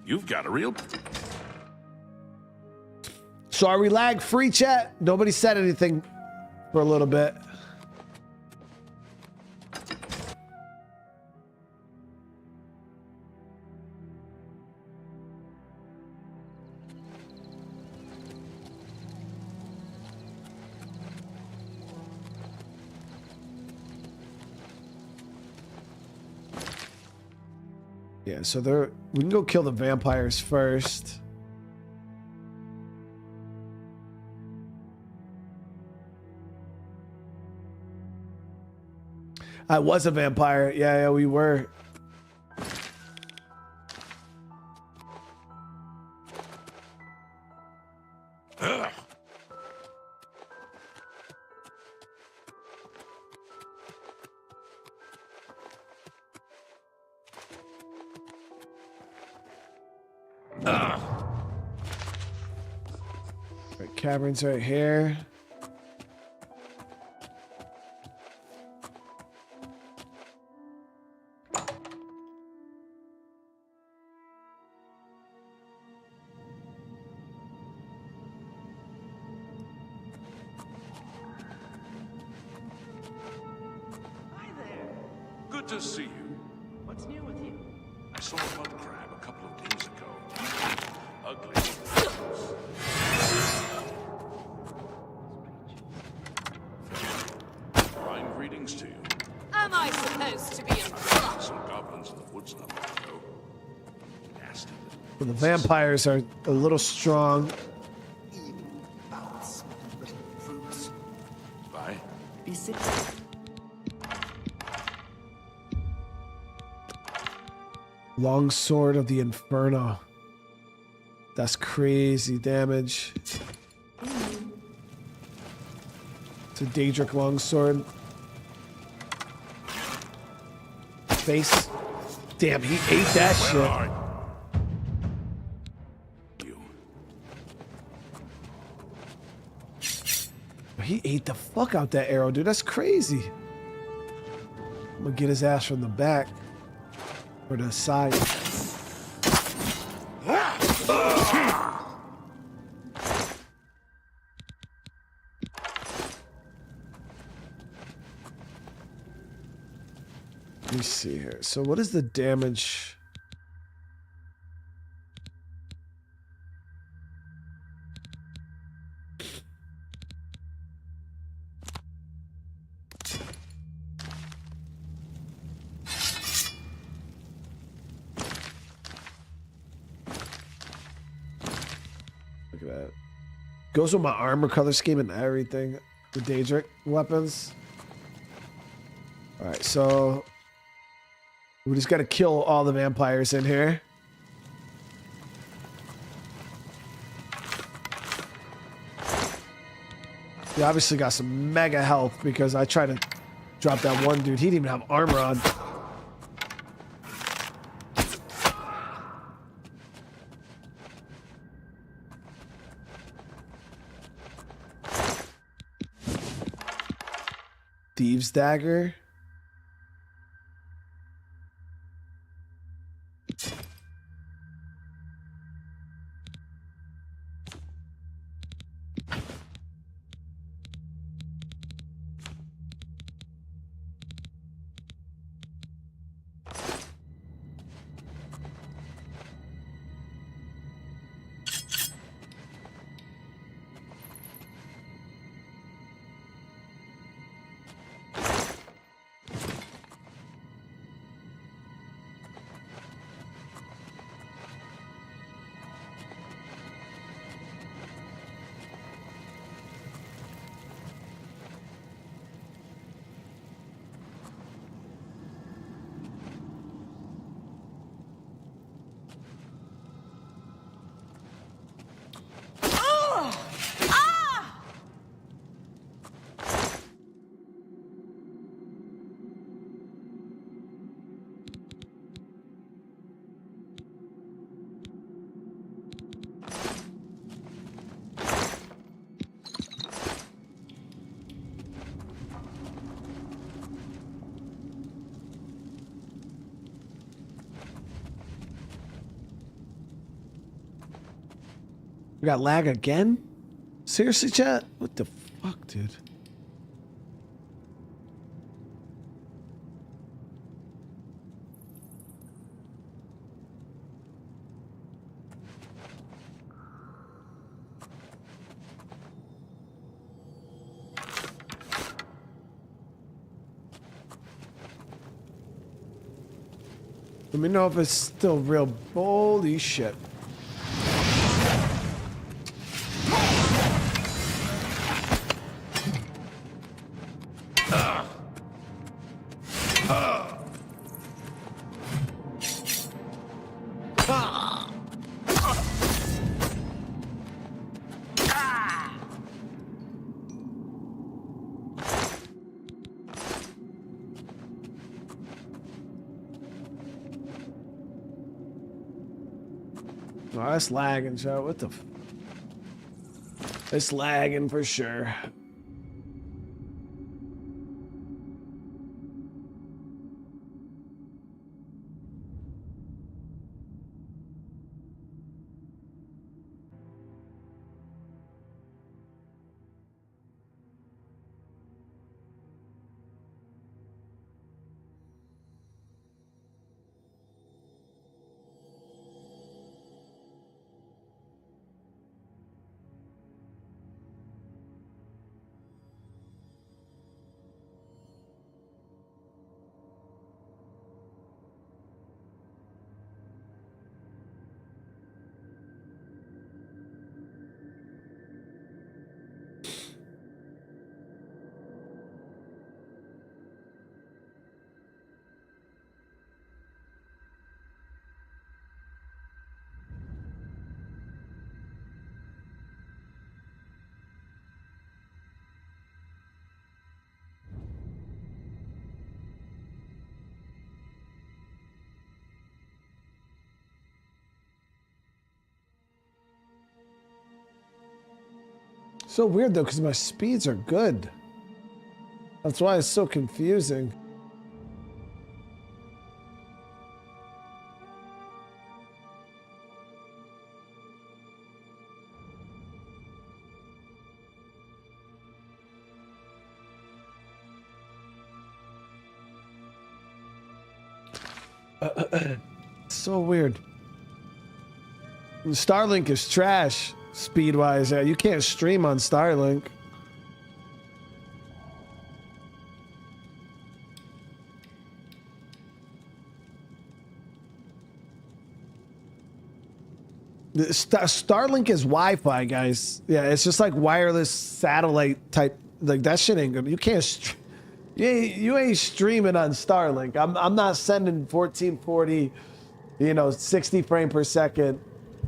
You've got a real... So are we lag free, chat? Nobody said anything for a little bit. Yeah, so we can go kill the vampires first. I was a vampire. Yeah, we were. Right, Cavern's right here. Good to see you. What's new with you? I saw a mud crab a couple of days ago. Ugly. Fine greetings to you. Am I supposed to be in Some goblins in the woods not long ago. Nasty little... Well, the vampires are a little strong. Bye. Long Sword of the Inferno. That's crazy damage. It's a Daedric Longsword. Face. Damn, he ate that shit. He ate the fuck out that arrow, dude. That's crazy. I'm gonna get his ass from the back. Or the side. Let me see here. So what is the damage? Look at that. Goes with my armor color scheme and everything. The Daedric weapons. Alright, so we just gotta kill all the vampires in here. He obviously got some mega health because I tried to drop that one dude. He didn't even have armor on. Thieves' Dagger. We got lag again? Seriously, chat? What the fuck, dude? Let me know if it's still real. Holy shit. Oh, that's lagging, Joe. What the f... It's lagging for sure. So weird though, because my speeds are good. That's why it's so confusing. So weird. Starlink is trash. Speed-wise, yeah, you can't stream on Starlink. Starlink is Wi-Fi, guys. Yeah, it's just like wireless satellite type. Like that shit ain't good. You can't. You ain't streaming on Starlink. I'm not sending 1440, 60 frame per second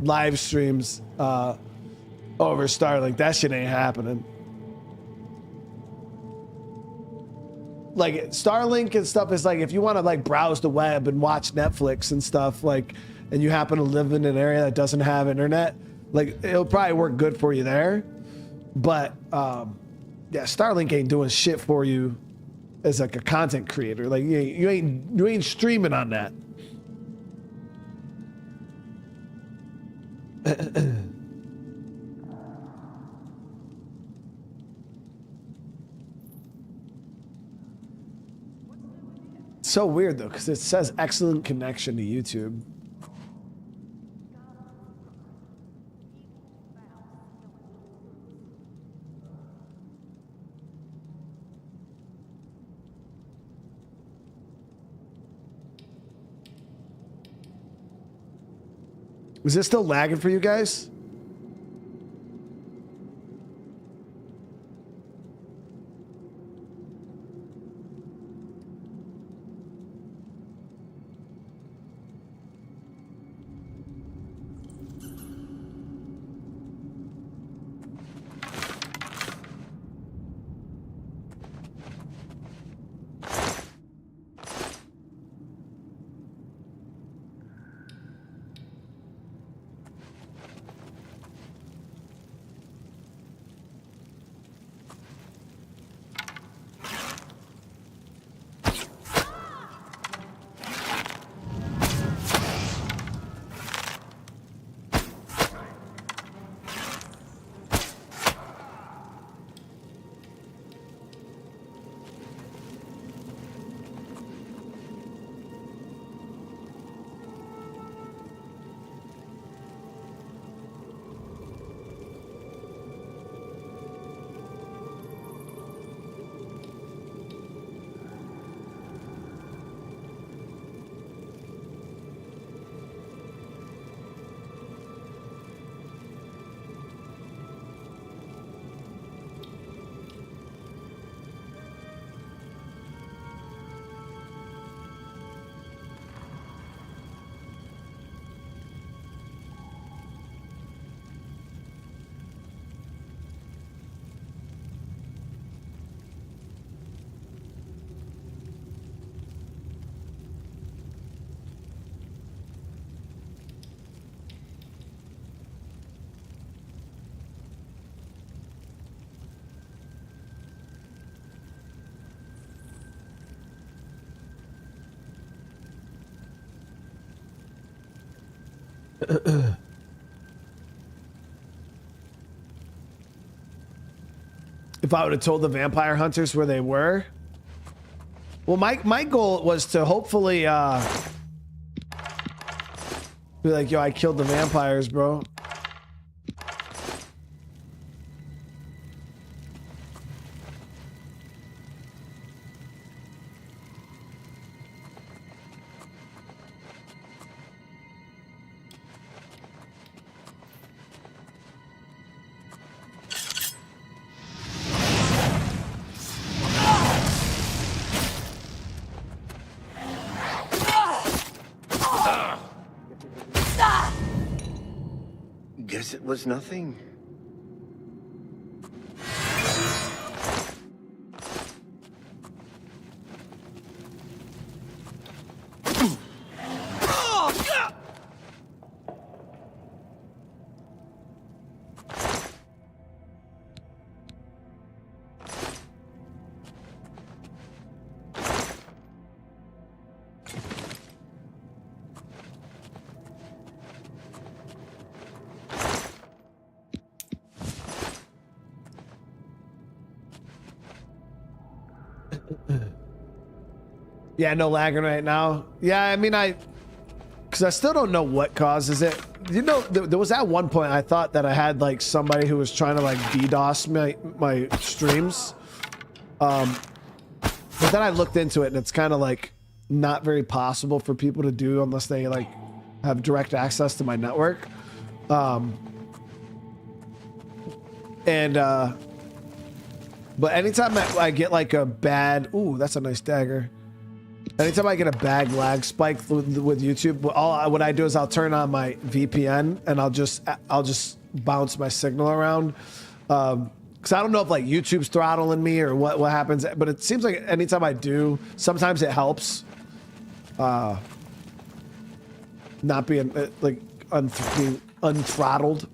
live streams. Over Starlink, that shit ain't happening. Like Starlink and stuff is like if you want to like browse the web and watch Netflix and stuff like, and you happen to live in an area that doesn't have internet, like it'll probably work good for you there. But yeah, Starlink ain't doing shit for you as like a content creator. Like you ain't streaming on that. So weird though, because it says excellent connection to YouTube. Is this still lagging for you guys? If I would have told the vampire hunters where they were. Well, my goal was to hopefully be like, yo, I killed the vampires, bro. Guess it was nothing. Yeah, no lagging right now. Yeah, I mean, because I still don't know what causes it. You know, there was at one point I thought that I had like somebody who was trying to like DDoS my streams. But then I looked into it and it's kind of like not very possible for people to do unless they like have direct access to my network. But anytime I get like a bad, ooh, that's a nice dagger. Anytime I get a bad lag spike with YouTube, what I do is I'll turn on my VPN and I'll just bounce my signal around. Because I don't know if like YouTube's throttling me or what happens, but it seems like anytime I do, sometimes it helps. Not being like being unthrottled.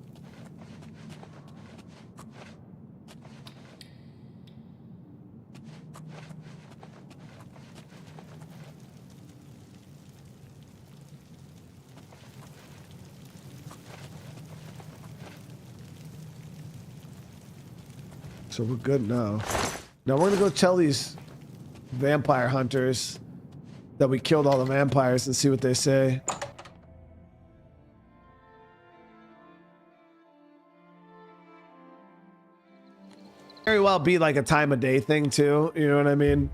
So we're good now. Now we're gonna go tell these vampire hunters that we killed all the vampires and see what they say. Very well be like a time of day thing too, you know what I mean?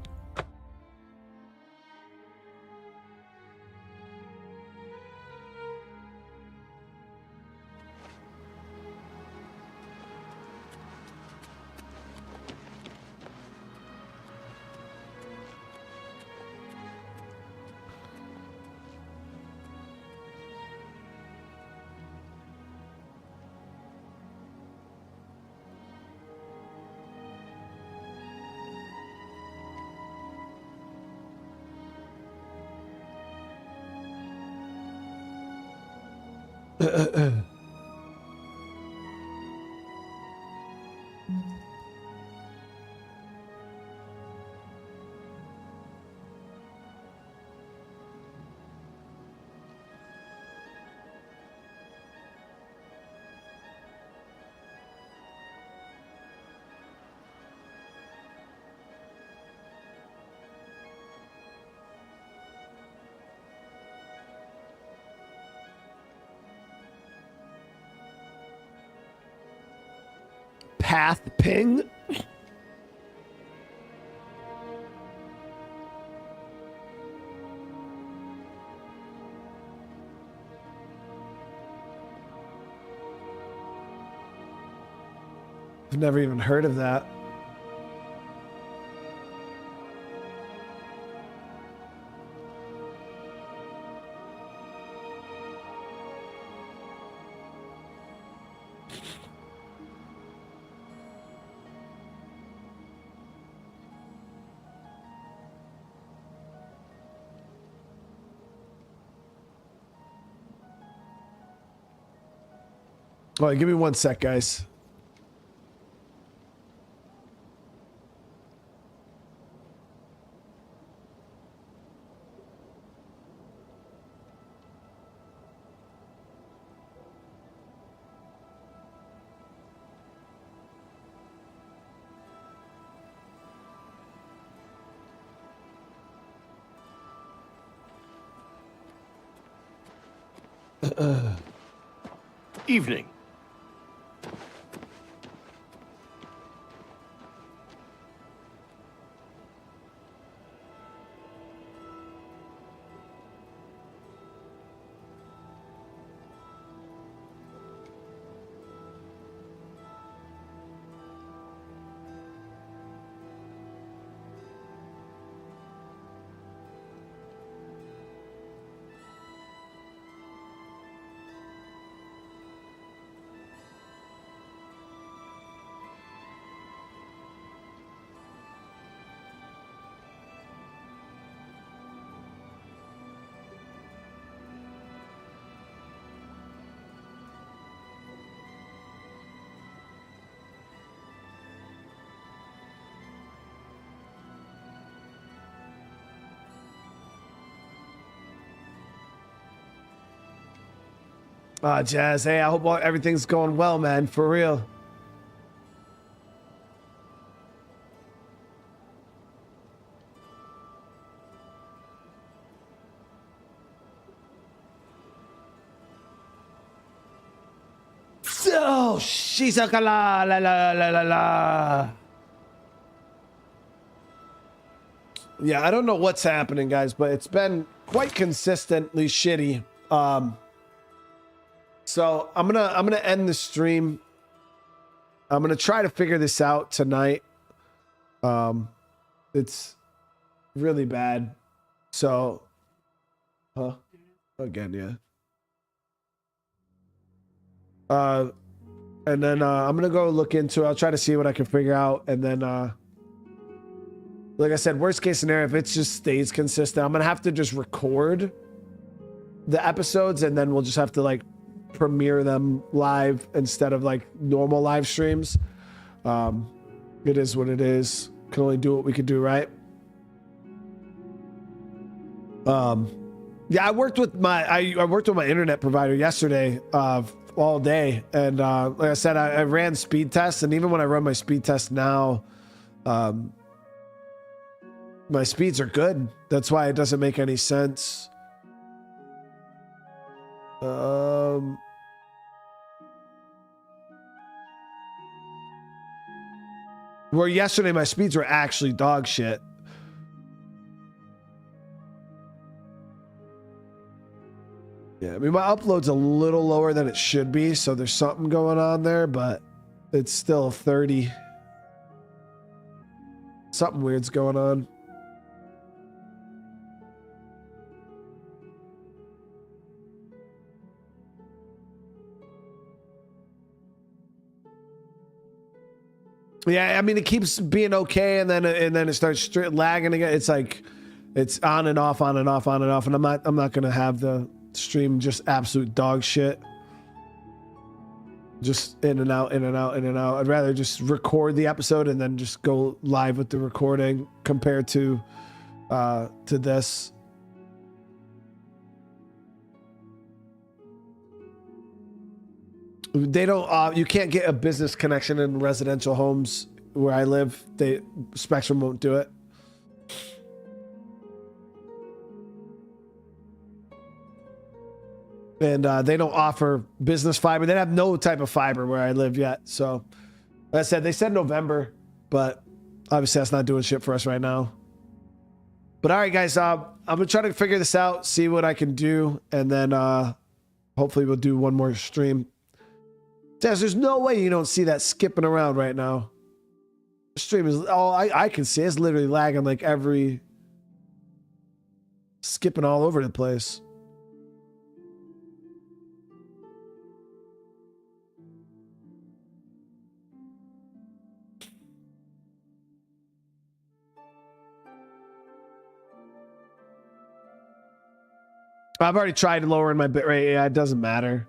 Path ping. I've never even heard of that. All right, give me 1 sec, guys. Evening. Jazz, hey, I hope everything's going well, man, for real. Oh, shizakala, la la la la la. Yeah, I don't know what's happening, guys, but it's been quite consistently shitty. So I'm gonna end the stream. I'm gonna try to figure this out tonight. It's really bad. So, again, yeah. And then I'm gonna go look into it. I'll try to see what I can figure out, and then like I said, worst case scenario, if it just stays consistent, I'm gonna have to just record the episodes, and then we'll just have to like premiere them live instead of like normal live streams. It is what it is. Can only do what we could do, right? Yeah, I worked with my internet provider yesterday all day, and like I said, I ran speed tests, and even when I run my speed test now, my speeds are good. That's why it doesn't make any sense. Where yesterday my speeds were actually dog shit. Yeah, I mean, my upload's a little lower than it should be, so there's something going on there, but it's still 30. Something weird's going on. Yeah, I mean, it keeps being okay, and then it starts lagging again. It's like it's on and off, on and off, on and off, and I'm not gonna have the stream just absolute dog shit. Just in and out, in and out, in and out. I'd rather just record the episode and then just go live with the recording compared to this. They don't. You can't get a business connection in residential homes where I live. Spectrum won't do it. And they don't offer business fiber. They have no type of fiber where I live yet. So, like I said, they said November, but obviously that's not doing shit for us right now. But all right, guys, I'm gonna try to figure this out, see what I can do, and then hopefully we'll do one more stream. There's no way you don't see that skipping around right now. The stream is all I can see. It's literally lagging like skipping all over the place. I've already tried lowering my bitrate. Yeah, it doesn't matter.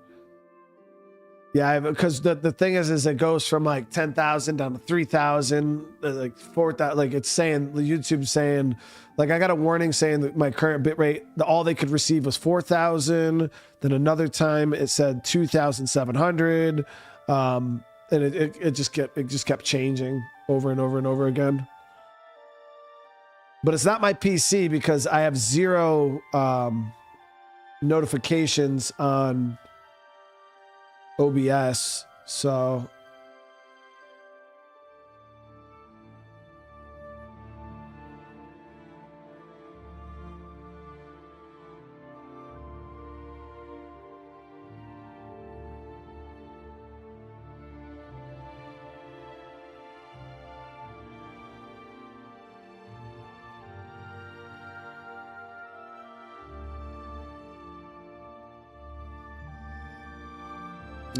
Yeah, because the thing is it goes from like 10,000 down to 3,000, like 4,000. Like it's saying, YouTube's saying, like I got a warning saying that my current bitrate, all they could receive was 4,000. Then another time it said 2,700, and it just kept changing over and over and over again. But it's not my PC because I have zero notifications on OBS. So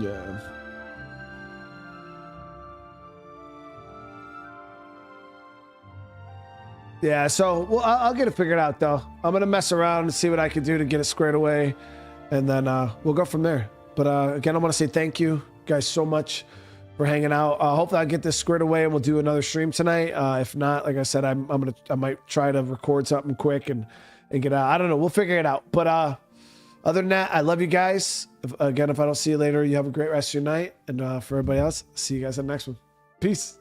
yeah. Yeah, so well, I'll get it figured out though. I'm gonna mess around and see what I can do to get it squared away, and then we'll go from there. But again, I want to say thank you guys so much for hanging out. Hopefully, I'll get this squared away and we'll do another stream tonight. If not, like I said, I might try to record something quick and get out. I don't know. We'll figure it out. But other than that, I love you guys. If I don't see you later, you have a great rest of your night. And for everybody else, see you guys on the next one. Peace.